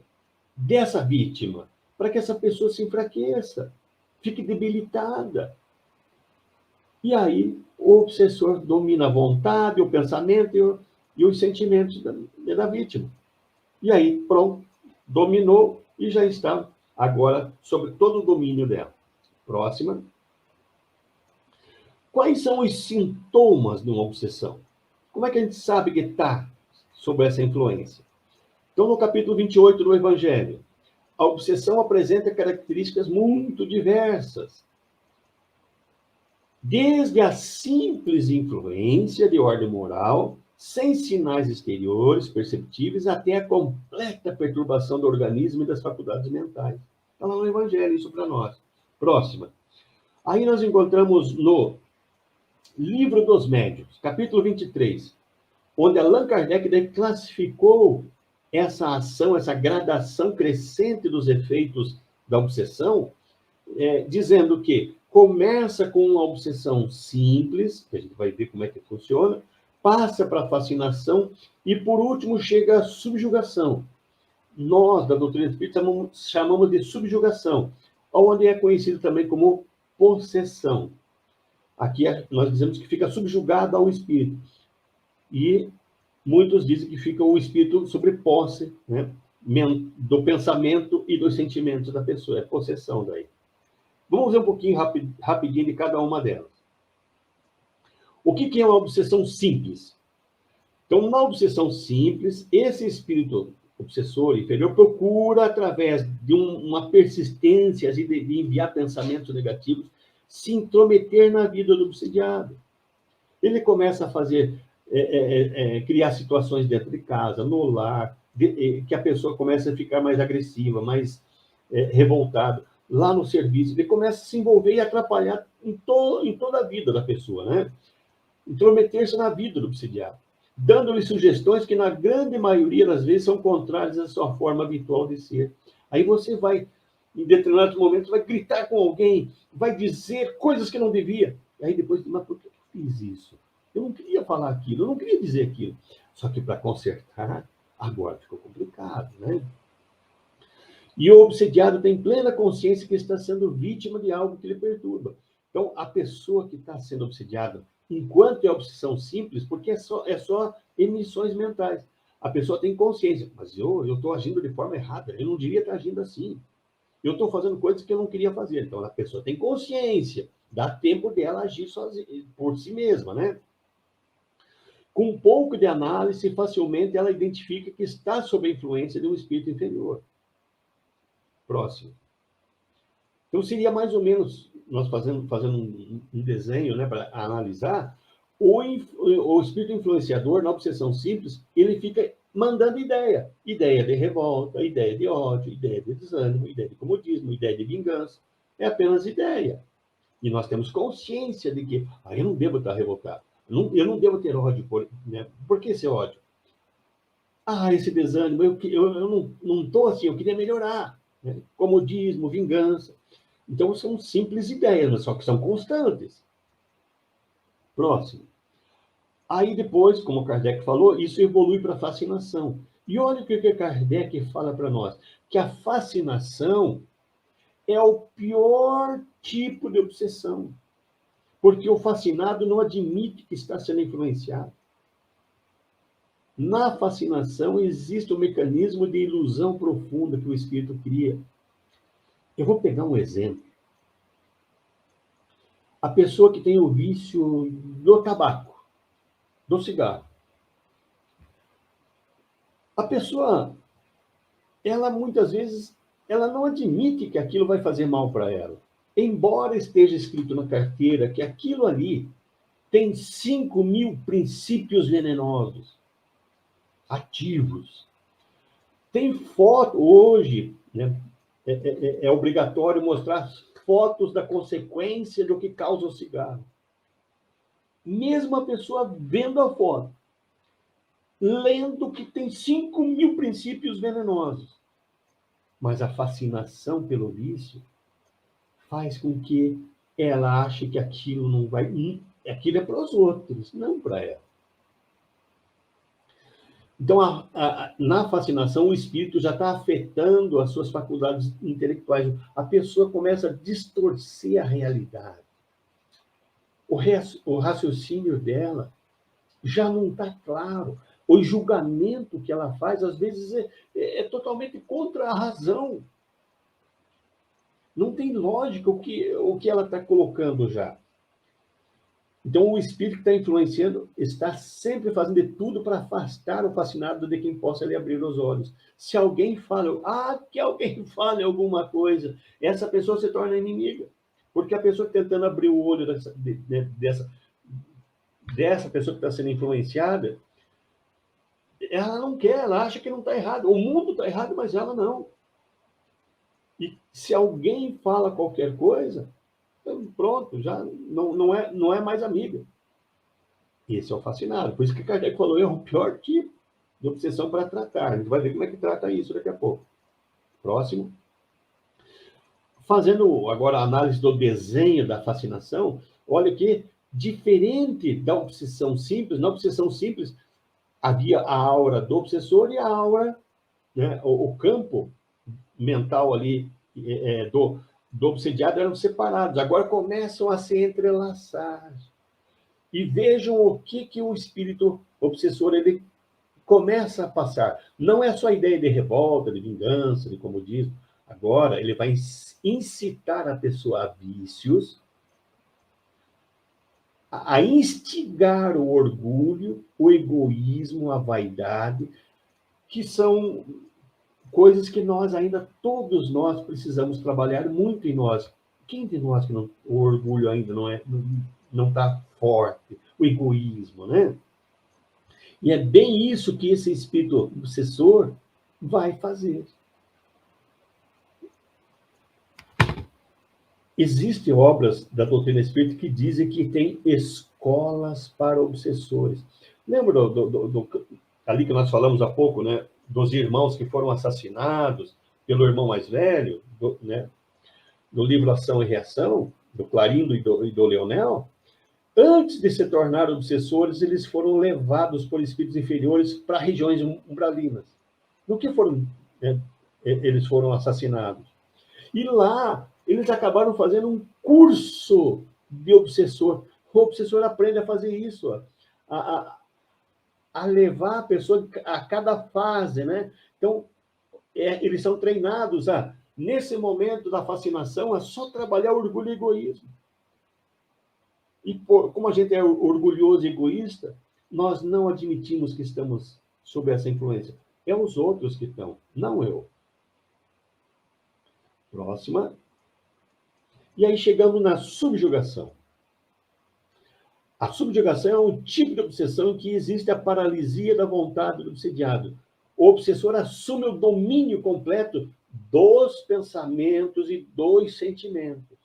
dessa vítima, para que essa pessoa se enfraqueça, fique debilitada. E aí o obsessor domina a vontade, o pensamento e os sentimentos da vítima. E aí, pronto, dominou e já está agora sobre todo o domínio dela. Próxima. Quais são os sintomas de uma obsessão? Como é que a gente sabe que está sob essa influência? Então, no capítulo 28 do Evangelho, a obsessão apresenta características muito diversas. Desde a simples influência de ordem moral, sem sinais exteriores perceptíveis, até a completa perturbação do organismo e das faculdades mentais. Está lá no Evangelho, isso para nós. Próxima. Aí nós encontramos no Livro dos Médiuns, capítulo 23, onde Allan Kardec classificou essa ação, essa gradação crescente dos efeitos da obsessão, dizendo que começa com uma obsessão simples, que a gente vai ver como é que funciona, passa para a fascinação e, por último, chega à subjugação. Nós, da doutrina espírita, chamamos de subjugação, onde é conhecido também como possessão. Aqui nós dizemos que fica subjugado ao espírito. E muitos dizem que fica o espírito sobre posse, né, do pensamento e dos sentimentos da pessoa. É possessão daí. Vamos ver um pouquinho rapidinho de cada uma delas. O que é uma obsessão simples? Então, na obsessão simples, esse espírito obsessor inferior procura, através de uma persistência de enviar pensamentos negativos, se intrometer na vida do obsidiado. Ele começa a fazer criar situações dentro de casa, no lar, que a pessoa começa a ficar mais agressiva, mais revoltada. Lá no serviço, ele começa a se envolver e atrapalhar em toda a vida da pessoa, né? Intrometer-se na vida do obsidiado, dando-lhe sugestões que, na grande maioria das vezes, são contrárias à sua forma habitual de ser. Aí você vai, em determinados momentos, vai gritar com alguém, vai dizer coisas que não devia. E aí depois, mas por que eu fiz isso? Eu não queria falar aquilo, eu não queria dizer aquilo. Só que para consertar, agora ficou complicado, né? E o obsediado tem plena consciência que está sendo vítima de algo que lhe perturba. Então, a pessoa que está sendo obsediada, enquanto é obsessão simples, porque é só emissões mentais. A pessoa tem consciência, mas eu estou agindo de forma errada, eu não devia estar agindo assim. Eu estou fazendo coisas que eu não queria fazer. Então, a pessoa tem consciência, dá tempo dela agir sozinha, por si mesma, né? Com um pouco de análise, facilmente ela identifica que está sob a influência de um espírito inferior. Próximo. Então, seria mais ou menos, nós fazendo um desenho, né, para analisar, o espírito influenciador, na obsessão simples, ele fica mandando ideia. Ideia de revolta, ideia de ódio, ideia de desânimo, ideia de comodismo, ideia de vingança. É apenas ideia. E nós temos consciência de que eu não devo estar revoltado. Eu não devo ter ódio. Né? Por que esse ódio? Esse desânimo, eu não estou assim, eu queria melhorar. Né? Comodismo, vingança. Então, são simples ideias, mas só que são constantes. Próximo. Aí depois, como Kardec falou, isso evolui para a fascinação. E olha o que Kardec fala para nós, que a fascinação é o pior tipo de obsessão, porque o fascinado não admite que está sendo influenciado. Na fascinação existe um mecanismo de ilusão profunda que o espírito cria. Eu vou pegar um exemplo. A pessoa que tem o vício do tabaco, do cigarro. A pessoa, ela muitas vezes, ela não admite que aquilo vai fazer mal para ela. Embora esteja escrito na carteira que aquilo ali tem 5.000 princípios venenosos, ativos. Tem foto, hoje, né, é obrigatório mostrar fotos da consequência do que causa o cigarro. Mesmo a pessoa vendo a foto, lendo que tem 5.000 princípios venenosos. Mas a fascinação pelo vício faz com que ela ache que aquilo não vai... Aquilo é para os outros, não para ela. Então, na fascinação, o espírito já está afetando as suas faculdades intelectuais. A pessoa começa a distorcer a realidade. O raciocínio dela já não está claro. O julgamento que ela faz, às vezes, é totalmente contra a razão. Não tem lógica o que ela está colocando já. Então, o espírito que está influenciando está sempre fazendo de tudo para afastar o fascinado de quem possa lhe abrir os olhos. Se alguém fala, que alguém fale alguma coisa, essa pessoa se torna inimiga. Porque a pessoa tentando abrir o olho dessa pessoa que está sendo influenciada, ela não quer, ela acha que não está errado. O mundo está errado, mas ela não. E se alguém fala qualquer coisa, então pronto, já não é mais amiga. Esse é o fascinado. Por isso que Kardec falou, é o pior tipo de obsessão para tratar. A gente vai ver como é que trata isso daqui a pouco. Próximo. Fazendo agora a análise do desenho da fascinação, olha que, diferente da obsessão simples, na obsessão simples havia a aura do obsessor e a aura, né, o campo mental ali do obsediado eram separados. Agora começam a se entrelaçar. E vejam o que o espírito obsessor ele começa a passar. Não é só a ideia de revolta, de vingança, de comodismo. Agora ele vai incitar a pessoa a vícios, a instigar o orgulho, o egoísmo, a vaidade, que são coisas que nós ainda, todos nós, precisamos trabalhar muito em nós. Quem de nós que não, o orgulho ainda não está forte? O egoísmo, né? E é bem isso que esse espírito obsessor vai fazer. Existem obras da doutrina espírita que dizem que tem escolas para obsessores. Lembra ali que nós falamos há pouco, né? Dos irmãos que foram assassinados pelo irmão mais velho, né? Do livro Ação e Reação, do Clarindo e do Leonel? Antes de se tornar obsessores, eles foram levados por espíritos inferiores para regiões umbralinas. No que foram, né, eles foram assassinados? E lá, eles acabaram fazendo um curso de obsessor. O obsessor aprende a fazer isso, a levar a pessoa a cada fase, né? Então, eles são treinados nesse momento da fascinação, a só trabalhar orgulho e egoísmo. E como a gente é orgulhoso e egoísta, nós não admitimos que estamos sob essa influência. É os outros que estão, não eu. Próxima. E aí chegamos na subjugação. A subjugação é um tipo de obsessão em que existe a paralisia da vontade do obsediado. O obsessor assume o domínio completo dos pensamentos e dos sentimentos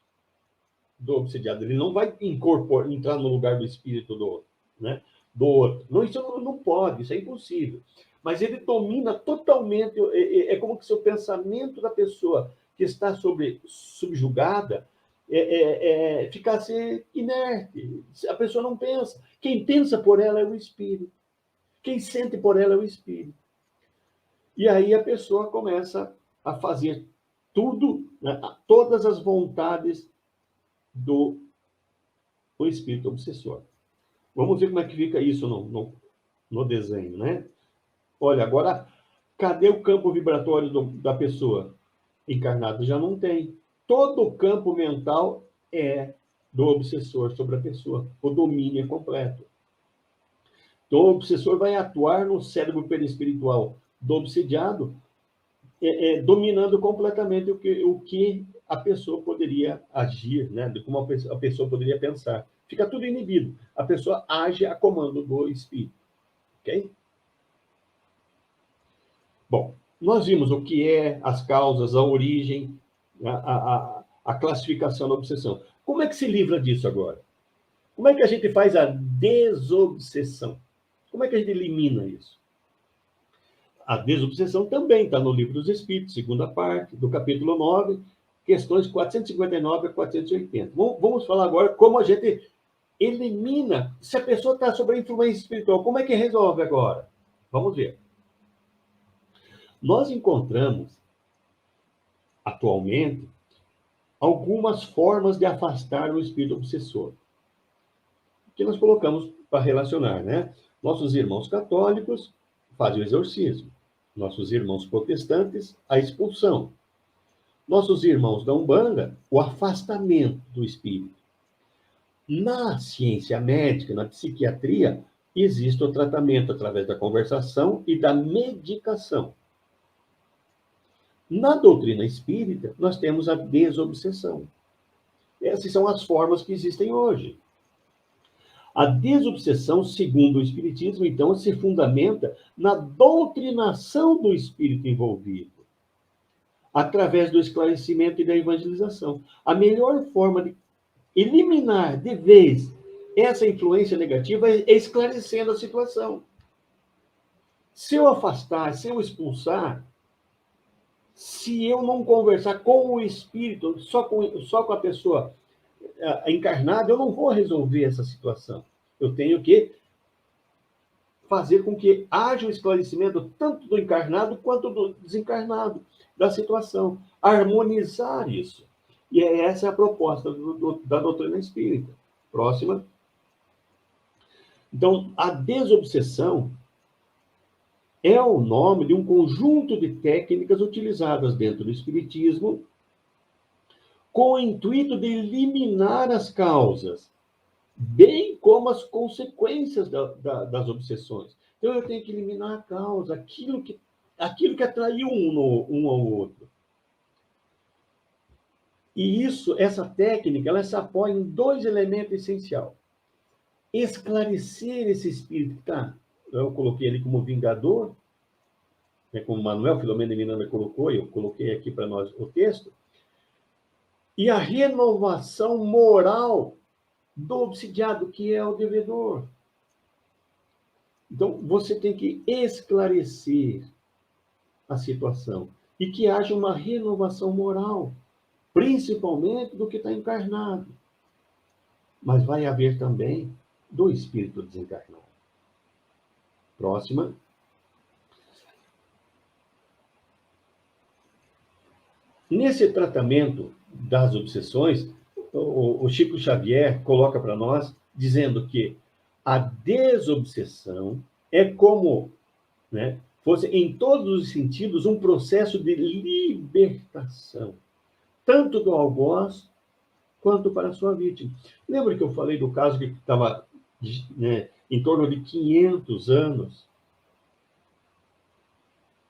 do obsediado. Ele não vai entrar no lugar do espírito do outro, né? Do outro. Não, isso não pode, isso é impossível. Mas ele domina totalmente, é como que se o pensamento da pessoa que está subjugada ficasse inerte. A pessoa não pensa. Quem pensa por ela é o espírito. Quem sente por ela é o espírito. E aí a pessoa começa a fazer tudo, né, todas as vontades do espírito obsessor. Vamos ver como é que fica isso no desenho, né? Olha, agora, cadê o campo vibratório da pessoa? Encarnada já não tem. Todo o campo mental é do obsessor sobre a pessoa. O domínio é completo. Então, o obsessor vai atuar no cérebro perispiritual do obsediado, dominando completamente o que a pessoa poderia agir, né? De como a pessoa poderia pensar. Fica tudo inibido. A pessoa age a comando do espírito. Ok? Bom, nós vimos o que é as causas, a origem, a classificação da obsessão. Como é que se livra disso agora? Como é que a gente faz a desobsessão? Como é que a gente elimina isso? A desobsessão também está no Livro dos Espíritos, segunda parte, do capítulo 9, questões 459 a 480. Vamos falar agora como a gente elimina, se a pessoa está sob a influência espiritual, como é que resolve agora? Vamos ver. Nós encontramos, atualmente, algumas formas de afastar o espírito obsessor, que nós colocamos para relacionar, né? Nossos irmãos católicos fazem o exorcismo, nossos irmãos protestantes, a expulsão, nossos irmãos da Umbanda, o afastamento do espírito. Na ciência médica, na psiquiatria, existe o tratamento através da conversação e da medicação. Na doutrina espírita, nós temos a desobsessão. Essas são as formas que existem hoje. A desobsessão, segundo o Espiritismo, então, se fundamenta na doutrinação do espírito envolvido, através do esclarecimento e da evangelização. A melhor forma de eliminar de vez essa influência negativa é esclarecendo a situação. Se eu afastar, se eu expulsar, se eu não conversar com o espírito, só com a pessoa encarnada, eu não vou resolver essa situação. Eu tenho que fazer com que haja um esclarecimento tanto do encarnado quanto do desencarnado da situação. Harmonizar isso. E essa é a proposta da doutrina espírita. Próxima. Então, a desobsessão é o nome de um conjunto de técnicas utilizadas dentro do espiritismo com o intuito de eliminar as causas, bem como as consequências das obsessões. Então, eu tenho que eliminar a causa, aquilo que atraiu um ao outro. E essa técnica, ela se apoia em dois elementos essenciais. Esclarecer esse espírito, tá? eu coloquei ali como vingador, né, como Manuel Filomeno de Miranda colocou, e eu coloquei aqui para nós o texto, e a renovação moral do obsidiado, que é o devedor. Então, você tem que esclarecer a situação e que haja uma renovação moral, principalmente do que está encarnado. Mas vai haver também do espírito desencarnado. Próxima. Nesse tratamento das obsessões, o Chico Xavier coloca para nós, dizendo que a desobsessão é como, né, fosse, em todos os sentidos, um processo de libertação, tanto do algoz quanto para a sua vítima. Lembra que eu falei do caso que estava, né, em torno de 500 anos,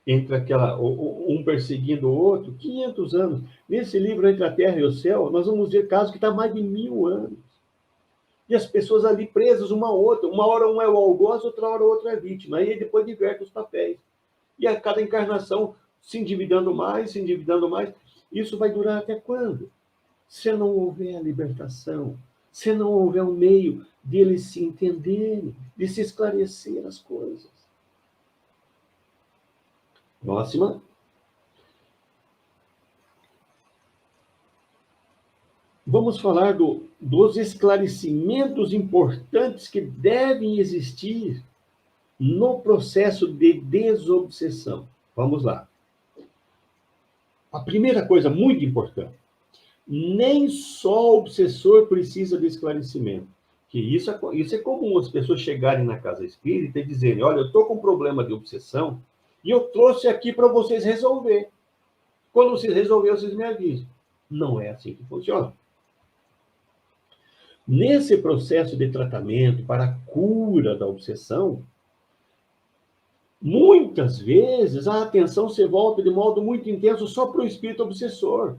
entre um perseguindo o outro, 500 anos. Nesse livro, Entre a Terra e o Céu, nós vamos ver casos que estão há mais de 1000 anos. E as pessoas ali presas uma a outra. Uma hora um é o algoz, outra hora o outro é vítima. Aí depois diverte os papéis. E a cada encarnação se endividando mais, se endividando mais. Isso vai durar até quando? Se não houver a libertação, se não houver um meio de eles se entenderem, de se esclarecer as coisas. Próxima. Vamos falar dos esclarecimentos importantes que devem existir no processo de desobsessão. Vamos lá. A primeira coisa muito importante, nem só o obsessor precisa de esclarecimento. Que isso é comum, as pessoas chegarem na casa espírita e dizerem, olha, eu estou com um problema de obsessão e eu trouxe aqui para vocês resolver. Quando vocês resolverem, vocês me avisam. Não é assim que funciona. Nesse processo de tratamento para a cura da obsessão, muitas vezes a atenção se volta de modo muito intenso só para o espírito obsessor,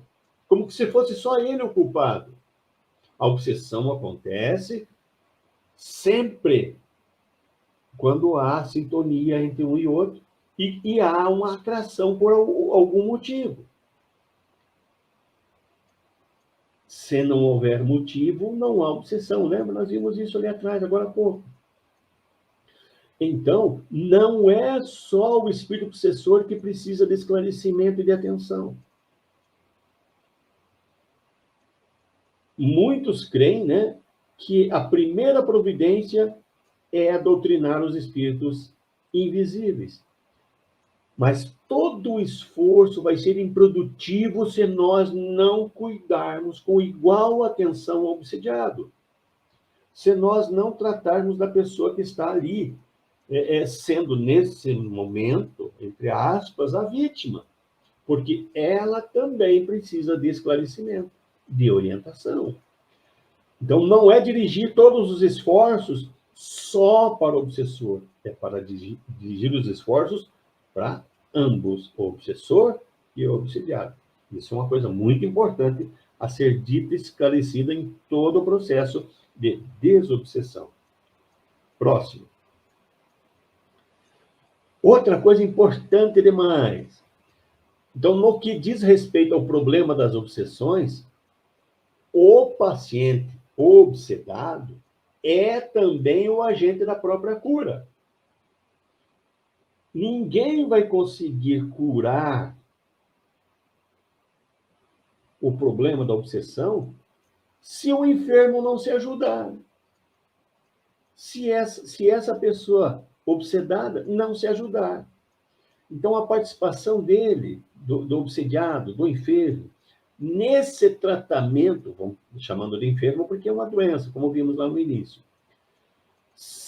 como se fosse só ele o culpado. A obsessão acontece sempre quando há sintonia entre um e outro e há uma atração por algum motivo. Se não houver motivo, não há obsessão. Lembra? Nós vimos isso ali atrás, agora há pouco. Então, não é só o espírito obsessor que precisa de esclarecimento e de atenção. Muitos creem, né, que a primeira providência é doutrinar os espíritos invisíveis. Mas todo o esforço vai ser improdutivo se nós não cuidarmos com igual atenção ao obsidiado. Se nós não tratarmos da pessoa que está ali, sendo nesse momento, entre aspas, a vítima. Porque ela também precisa de esclarecimento, de orientação. Então, não é dirigir todos os esforços só para o obsessor, é para dirigir os esforços para ambos, o obsessor e o obsidiado. Isso é uma coisa muito importante a ser dita e esclarecida em todo o processo de desobsessão. Próximo. Outra coisa importante demais. Então, no que diz respeito ao problema das obsessões, o paciente obsedado é também o agente da própria cura. Ninguém vai conseguir curar o problema da obsessão se o enfermo não se ajudar. Se essa pessoa obsedada não se ajudar. Então, a participação dele, do obsediado, do enfermo, nesse tratamento, vamos chamando de enfermo porque é uma doença, como vimos lá no início.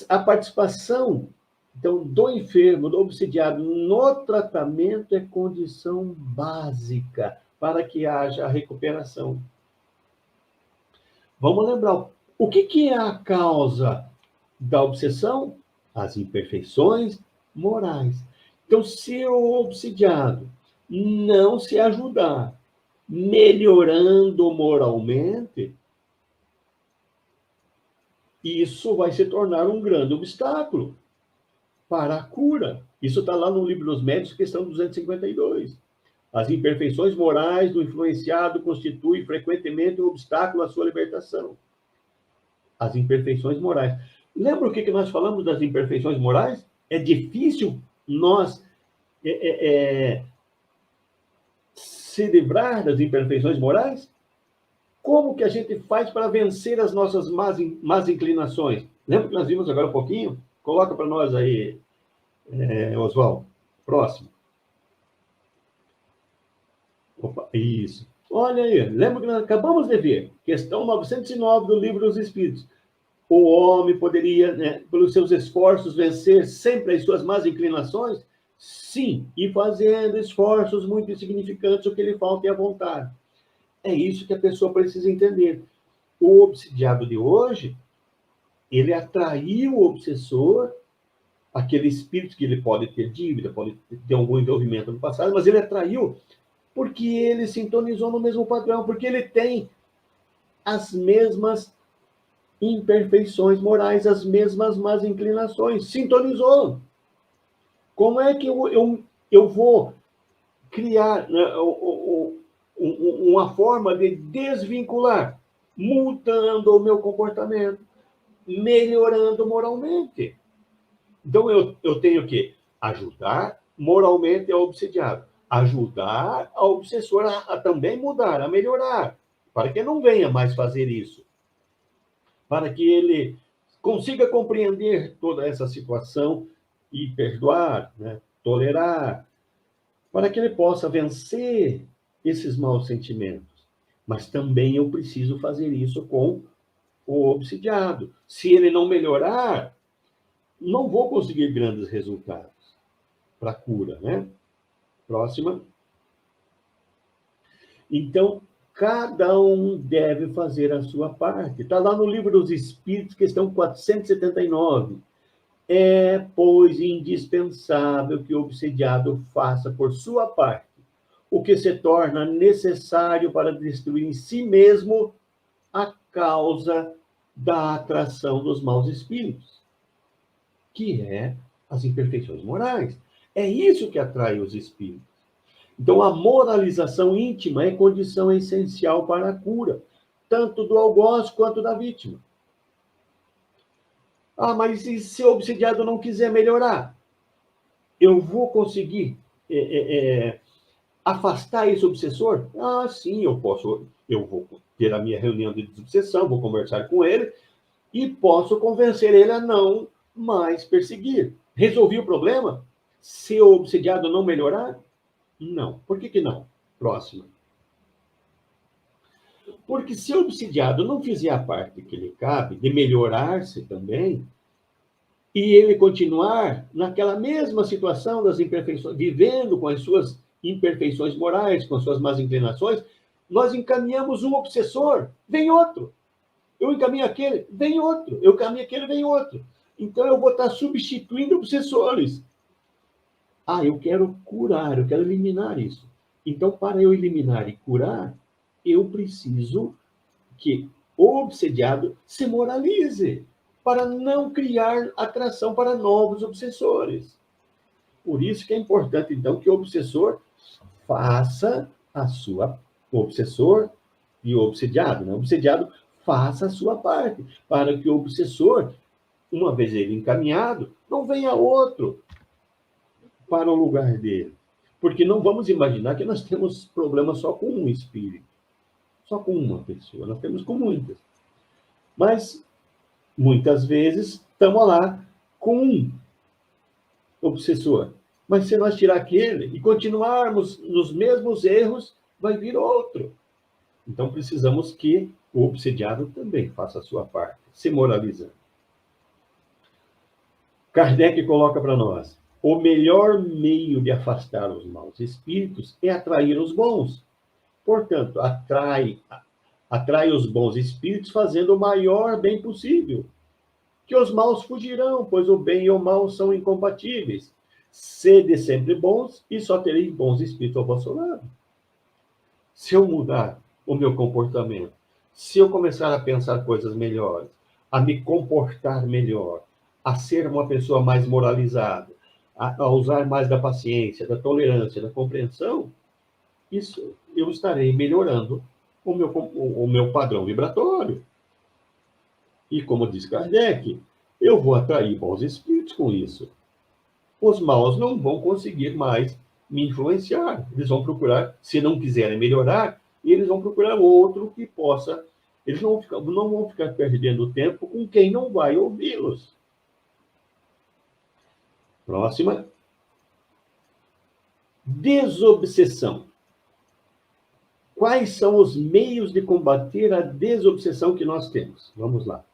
A participação, então, do enfermo, do obsediado, no tratamento é condição básica para que haja a recuperação. Vamos lembrar, o que é a causa da obsessão? As imperfeições morais. Então, se o obsidiado não se ajudar melhorando moralmente, isso vai se tornar um grande obstáculo. para a cura. Isso está lá no Livro dos Médiuns, questão 252. As imperfeições morais do influenciado constituem frequentemente um obstáculo à sua libertação. As imperfeições morais. Lembra o que nós falamos das imperfeições morais? É difícil nós se livrar das imperfeições morais? Como que a gente faz para vencer as nossas más inclinações? Lembra que nós vimos agora um pouquinho? Coloca para nós aí, Oswaldo. Próximo. Opa, isso. Olha aí, lembra que nós acabamos de ver? Questão 909 do Livro dos Espíritos. O homem poderia, pelos seus esforços, vencer sempre as suas más inclinações? Sim, e fazendo esforços muito insignificantes, o que lhe falta é a vontade. É isso que a pessoa precisa entender. O obsidiado de hoje, ele atraiu o obsessor, aquele espírito que ele pode ter dívida, pode ter algum envolvimento no passado, mas ele atraiu porque ele sintonizou no mesmo padrão, porque ele tem as mesmas imperfeições morais, as mesmas más inclinações, sintonizou. Como é que eu vou criar, né, uma forma de desvincular, mudando o meu comportamento, melhorando moralmente? Então, eu tenho que ajudar moralmente ao obsidiado, ajudar ao obsessor a também mudar, a melhorar, para que não venha mais fazer isso, para que ele consiga compreender toda essa situação e perdoar, né? Tolerar, para que ele possa vencer esses maus sentimentos. Mas também eu preciso fazer isso com o obsidiado. Se ele não melhorar, não vou conseguir grandes resultados para a cura, né? Próxima. Então, cada um deve fazer a sua parte. Está lá no Livro dos Espíritos, questão 479. É, pois, indispensável que o obsidiado faça por sua parte o que se torna necessário para destruir em si mesmo a causa da atração dos maus espíritos, que é as imperfeições morais. É isso que atrai os espíritos. Então, a moralização íntima é condição essencial para a cura, tanto do algoz quanto da vítima. Ah, mas e se o obsidiado não quiser melhorar? Eu vou conseguir afastar esse obsessor? Ah, sim, eu posso. Eu vou ter a minha reunião de desobsessão, vou conversar com ele e posso convencer ele a não mais perseguir. Resolvi o problema? Se o obsidiado não melhorar? Não. Por que não? Próxima. Porque se o obsidiado não fizer a parte que lhe cabe, de melhorar-se também, e ele continuar naquela mesma situação das imperfeições, vivendo com as suas imperfeições morais, com as suas más inclinações, nós encaminhamos um obsessor, vem outro. Eu encaminho aquele, vem outro. Eu encaminho aquele, vem outro. Então, eu vou estar substituindo obsessores. Ah, eu quero curar, eu quero eliminar isso. Então, para eu eliminar e curar, eu preciso que o obsediado se moralize, para não criar atração para novos obsessores. Por isso que é importante, então, que o obsessor faça a sua... O obsessor e o obsediado, né? O obsediado faça a sua parte, para que o obsessor, uma vez ele encaminhado, não venha outro para o lugar dele. Porque não vamos imaginar que nós temos problema só com um espírito, só com uma pessoa, nós temos com muitas. Mas, muitas vezes, estamos lá com um obsessor. Mas se nós tirar aquele e continuarmos nos mesmos erros, vai vir outro. Então, precisamos que o obsediado também faça a sua parte, se moralizando. Kardec coloca para nós: o melhor meio de afastar os maus espíritos é atrair os bons. Portanto, atrai os bons espíritos fazendo o maior bem possível. Que os maus fugirão, pois o bem e o mal são incompatíveis. Sede sempre bons e só tereis bons espíritos ao vosso lado. Se eu mudar o meu comportamento, se eu começar a pensar coisas melhores, a me comportar melhor, a ser uma pessoa mais moralizada, a usar mais da paciência, da tolerância, da compreensão, isso eu estarei melhorando o meu padrão vibratório. E como diz Kardec, eu vou atrair bons espíritos com isso. Os maus não vão conseguir mais me influenciar. Eles vão procurar, se não quiserem melhorar, eles vão procurar outro que possa. Eles não vão ficar perdendo tempo com quem não vai ouvi-los. Próxima. Desobsessão. Quais são os meios de combater a desobsessão que nós temos? Vamos lá.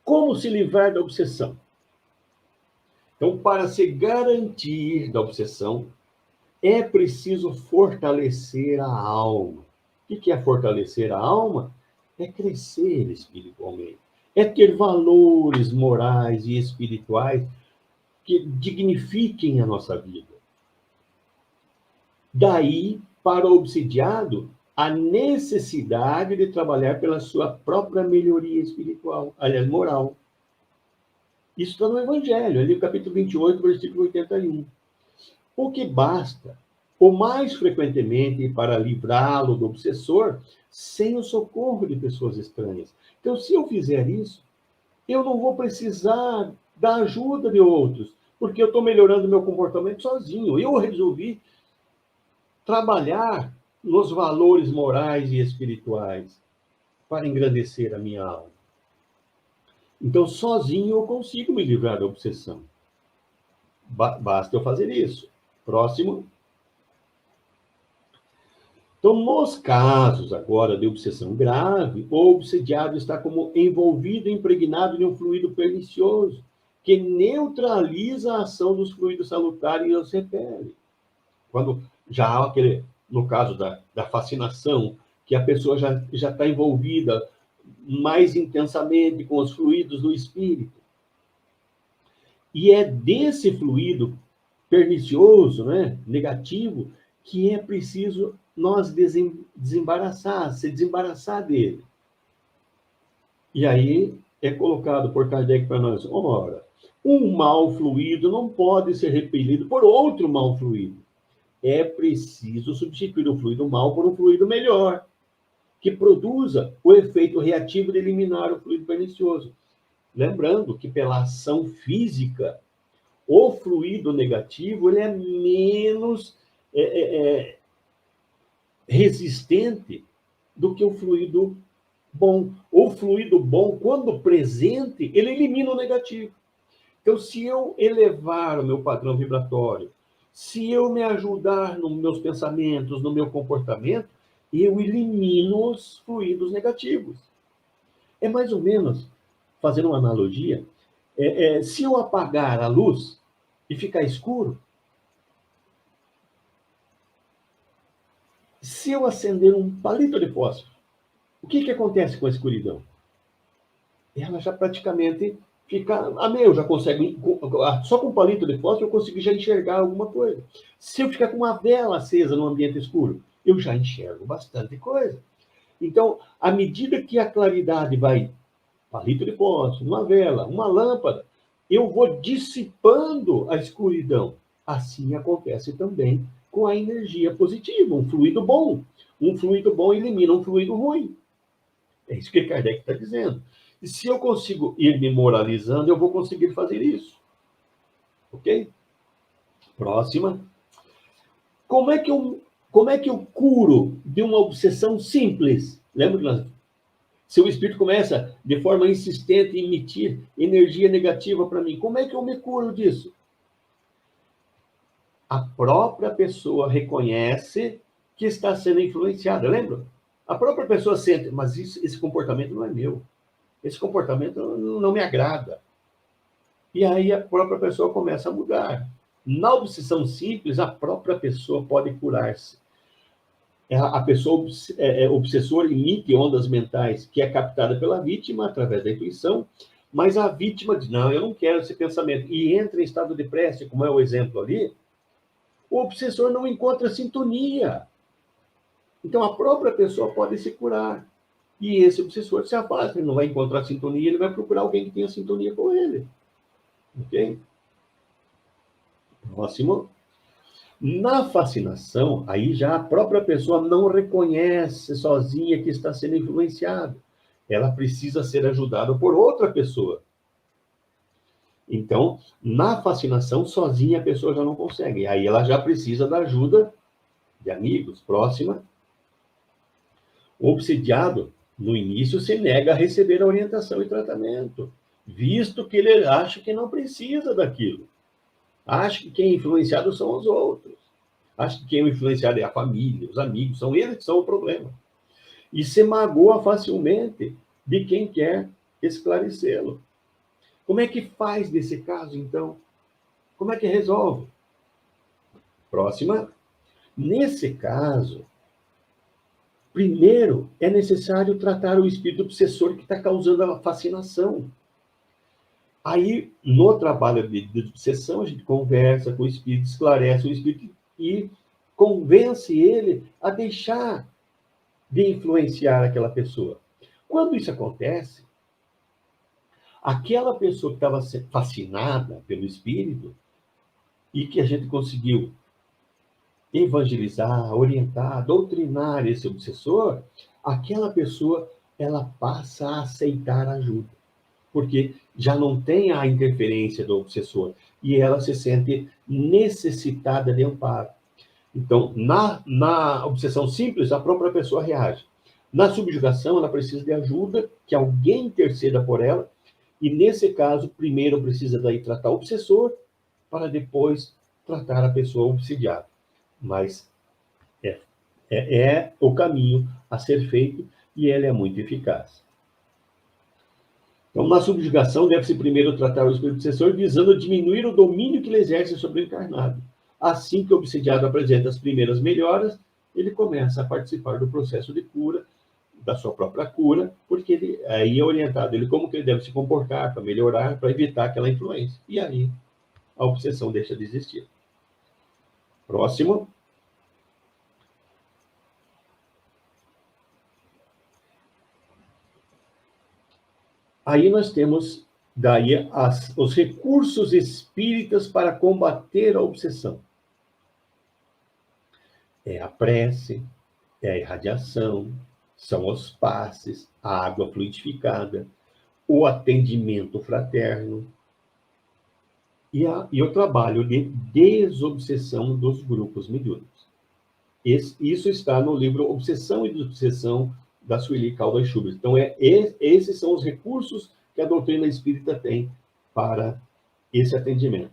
Como se livrar da obsessão? Então, para se garantir da obsessão, é preciso fortalecer a alma. O que é fortalecer a alma? É crescer espiritualmente. É ter valores morais e espirituais que dignifiquem a nossa vida. Daí, para o obsidiado, a necessidade de trabalhar pela sua própria melhoria espiritual, aliás, moral. Isso está no Evangelho, ali no capítulo 28, versículo 81. O que basta, ou mais frequentemente, para livrá-lo do obsessor, sem o socorro de pessoas estranhas. Então, se eu fizer isso, eu não vou precisar da ajuda de outros, porque eu estou melhorando meu comportamento sozinho. Eu resolvi trabalhar nos valores morais e espirituais para engrandecer a minha alma. Então, sozinho eu consigo me livrar da obsessão. Basta eu fazer isso. Próximo. Então, nos casos agora de obsessão grave, o obsediado está como envolvido, impregnado de um fluido pernicioso, que neutraliza a ação dos fluidos salutares e os repele. Quando já há aquele, no caso da fascinação, que a pessoa já está envolvida mais intensamente com os fluidos do espírito. E é desse fluido pernicioso, né, negativo, que é preciso nós desembaraçar, se desembaraçar dele. E aí é colocado por Kardec para nós, ora, um mau fluido não pode ser repelido por outro mau fluido. É preciso substituir o fluido mau por um fluido melhor, que produza o efeito reativo de eliminar o fluido pernicioso. Lembrando que pela ação física, o fluido negativo ele é menos resistente do que o fluido bom. O fluido bom, quando presente, ele elimina o negativo. Então, se eu elevar o meu padrão vibratório, se eu me ajudar nos meus pensamentos, no meu comportamento, eu elimino os fluidos negativos. É mais ou menos, fazendo uma analogia, se eu apagar a luz e ficar escuro, se eu acender um palito de fósforo, o que acontece com a escuridão? Ela já praticamente fica... eu já consigo... Só com um palito de fósforo eu consigo já enxergar alguma coisa. Se eu ficar com uma vela acesa no ambiente escuro, eu já enxergo bastante coisa. Então, à medida que a claridade vai... palito de fósforo, uma vela, uma lâmpada, eu vou dissipando a escuridão. Assim acontece também com a energia positiva, um fluido bom. Um fluido bom elimina um fluido ruim. É isso que Kardec está dizendo. E se eu consigo ir me moralizando, eu vou conseguir fazer isso. Ok? Próxima. Como é que eu curo de uma obsessão simples? Lembra que nós... Se o espírito começa, de forma insistente, a emitir energia negativa para mim, como é que eu me curo disso? A própria pessoa reconhece que está sendo influenciada, lembra? A própria pessoa sente, mas esse comportamento não é meu. Esse comportamento não me agrada. E aí a própria pessoa começa a mudar. Na obsessão simples, a própria pessoa pode curar-se. A pessoa obsessora emite ondas mentais que é captada pela vítima através da intuição, mas a vítima diz, não, eu não quero esse pensamento, e entra em estado de prece, como é o exemplo ali, o obsessor não encontra sintonia. Então, a própria pessoa pode se curar. E esse obsessor se afasta, ele não vai encontrar sintonia, ele vai procurar alguém que tenha sintonia com ele. Ok? Próximo. Na fascinação, aí já a própria pessoa não reconhece sozinha que está sendo influenciada. Ela precisa ser ajudada por outra pessoa. Então, na fascinação, sozinha a pessoa já não consegue. Aí ela já precisa da ajuda de amigos, próxima. O obsidiado, no início, se nega a receber a orientação e tratamento, visto que ele acha que não precisa daquilo. Acha que quem é influenciado são os outros. Acha que quem é influenciado é a família, os amigos, são eles que são o problema. E se magoa facilmente de quem quer esclarecê-lo. Como é que faz nesse caso, então? Como é que resolve? Próxima. Nesse caso, primeiro é necessário tratar o espírito obsessor que está causando a fascinação. Aí, no trabalho de obsessão, a gente conversa com o espírito, esclarece o espírito e convence ele a deixar de influenciar aquela pessoa. Quando isso acontece, aquela pessoa que estava fascinada pelo espírito e que a gente conseguiu evangelizar, orientar, doutrinar esse obsessor, aquela pessoa ela passa a aceitar ajuda, porque já não tem a interferência do obsessor e ela se sente necessitada de amparo. Então, na obsessão simples, a própria pessoa reage. Na subjugação, ela precisa de ajuda, que alguém interceda por ela, e nesse caso, primeiro precisa daí tratar o obsessor, para depois tratar a pessoa obsidiada. Mas é o caminho a ser feito e ele é muito eficaz. Então, na subjugação, deve-se primeiro tratar o espírito obsessor visando diminuir o domínio que ele exerce sobre o encarnado. Assim que o obsidiado apresenta as primeiras melhoras, ele começa a participar do processo de cura, da sua própria cura, porque ele aí é orientado ele como que ele deve se comportar para melhorar, para evitar aquela influência. E aí a obsessão deixa de existir. Próximo. Aí nós temos daí os recursos espíritas para combater a obsessão. É a prece, é a irradiação, são os passes, a água fluidificada, o atendimento fraterno e o trabalho de desobsessão dos grupos mediúnicos. Isso está no livro Obsessão e Desobsessão, da Sueli Caldas Schubert. Então, esses são os recursos que a doutrina espírita tem para esse atendimento.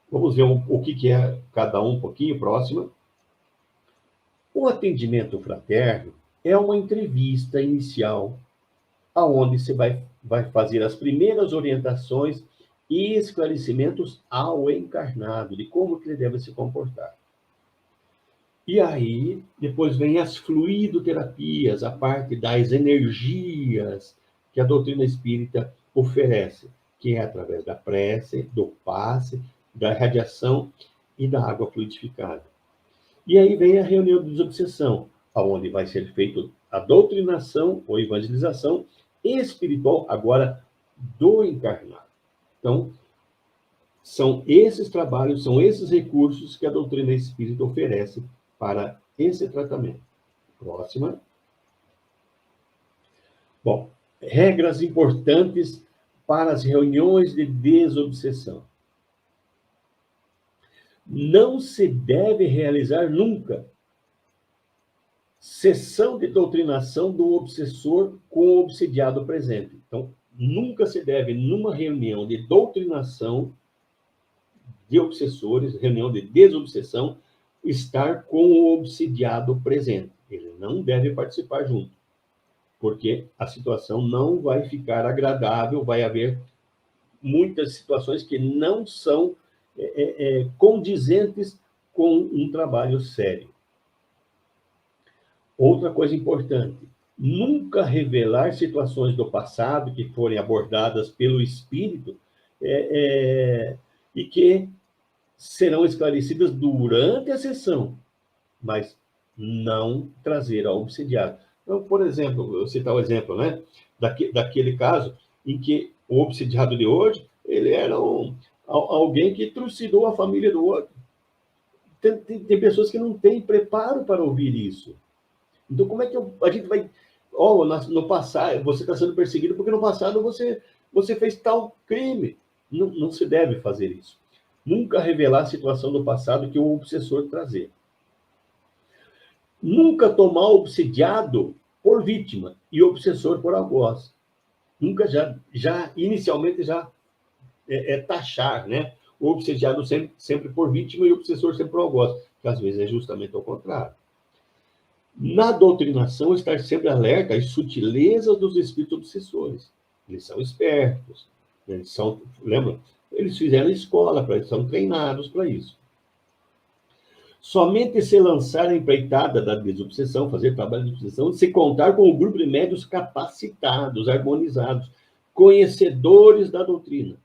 Vamos ver o que é cada um pouquinho, próxima. O atendimento fraterno é uma entrevista inicial, aonde você vai fazer as primeiras orientações e esclarecimentos ao encarnado, de como que ele deve se comportar. E aí, depois vem as fluidoterapias, a parte das energias que a doutrina espírita oferece, que é através da prece, do passe, da radiação e da água fluidificada. E aí vem a reunião de desobsessão, onde vai ser feita a doutrinação ou evangelização espiritual, agora do encarnado. Então, são esses trabalhos, são esses recursos que a doutrina espírita oferece para esse tratamento. Próxima. Bom, regras importantes para as reuniões de desobsessão. Não se deve realizar nunca sessão de doutrinação do obsessor com o obsidiado presente. Então, nunca se deve, numa reunião de doutrinação de obsessores, reunião de desobsessão, estar com o obsidiado presente. Ele não deve participar junto, porque a situação não vai ficar agradável, vai haver muitas situações que não são condizentes com um trabalho sério. Outra coisa importante, nunca revelar situações do passado que forem abordadas pelo espírito e que serão esclarecidas durante a sessão, mas não trazer ao obsidiado. Então, por exemplo, eu citar o exemplo, né, daquele caso em que o obsidiado de hoje, ele era alguém que trucidou a família do outro. Tem pessoas que não têm preparo para ouvir isso. Então, como é que a gente vai... no passado, você está sendo perseguido porque no passado você fez tal crime. Não, não se deve fazer isso. Nunca revelar a situação do passado que o obsessor trazer. Nunca tomar o obsidiado por vítima e o obsessor por algoz. Nunca inicialmente taxar, né? O obsediado sempre por vítima e o obsessor sempre por algoz, que às vezes é justamente ao contrário. Na doutrinação, estar sempre alerta às sutilezas dos espíritos obsessores. Eles são espertos, lembra? Eles fizeram escola, eles são treinados para isso. Somente se lançar a empreitada da desobsessão, fazer trabalho de obsessão, se contar com um grupo de médios capacitados, harmonizados, conhecedores da doutrina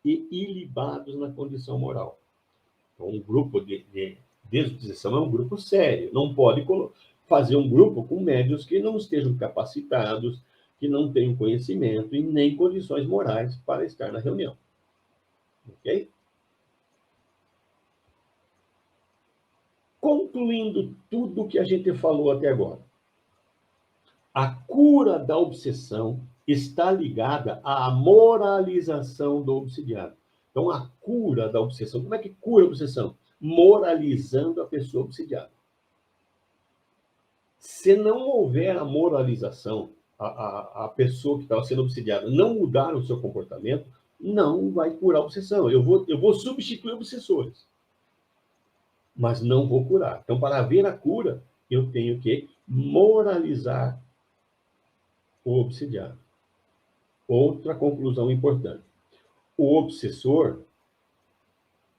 e ilibados na condição moral. Então, um grupo de desobsessão é um grupo sério, não pode fazer um grupo com médios que não estejam capacitados, que não tenham conhecimento e nem condições morais para estar na reunião. Ok? Concluindo tudo o que a gente falou até agora, a cura da obsessão está ligada à moralização do obsidiado. Então, a cura da obsessão, como é que cura a obsessão? Moralizando a pessoa obsidiada. Se não houver a moralização, a pessoa que estava sendo obsidiada não mudar o seu comportamento, não vai curar a obsessão. Eu vou substituir obsessores, mas não vou curar. Então, para haver a cura, eu tenho que moralizar o obsidiado. Outra conclusão importante. O obsessor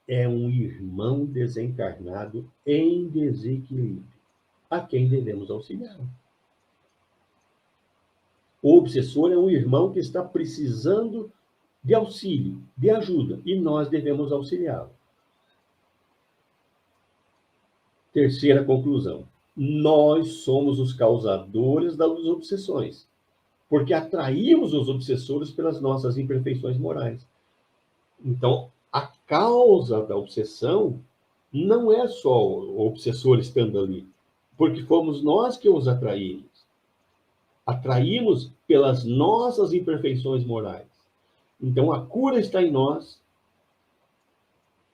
é um irmão desencarnado em desequilíbrio, a quem devemos auxiliar. O obsessor é um irmão que está precisando de auxílio, de ajuda, e nós devemos auxiliá-lo. Terceira conclusão. Nós somos os causadores das obsessões, porque atraímos os obsessores pelas nossas imperfeições morais. Então, a causa da obsessão não é só o obsessor estando ali, porque fomos nós que os atraímos. Atraímos pelas nossas imperfeições morais. Então, a cura está em nós.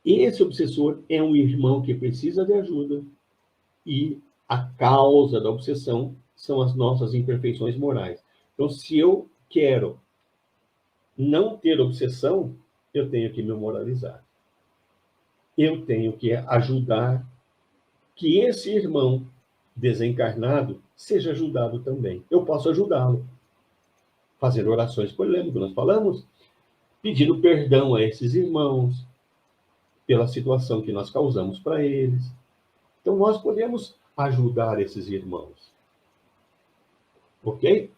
Esse obsessor é um irmão que precisa de ajuda e a causa da obsessão são as nossas imperfeições morais. Então, se eu quero não ter obsessão, eu tenho que me moralizar. Eu tenho que ajudar que esse irmão desencarnado seja ajudado também. Eu posso ajudá-lo, fazendo orações por ele, lembra que nós falamos? Pedindo perdão a esses irmãos pela situação que nós causamos para eles. Então, nós podemos ajudar esses irmãos. Ok?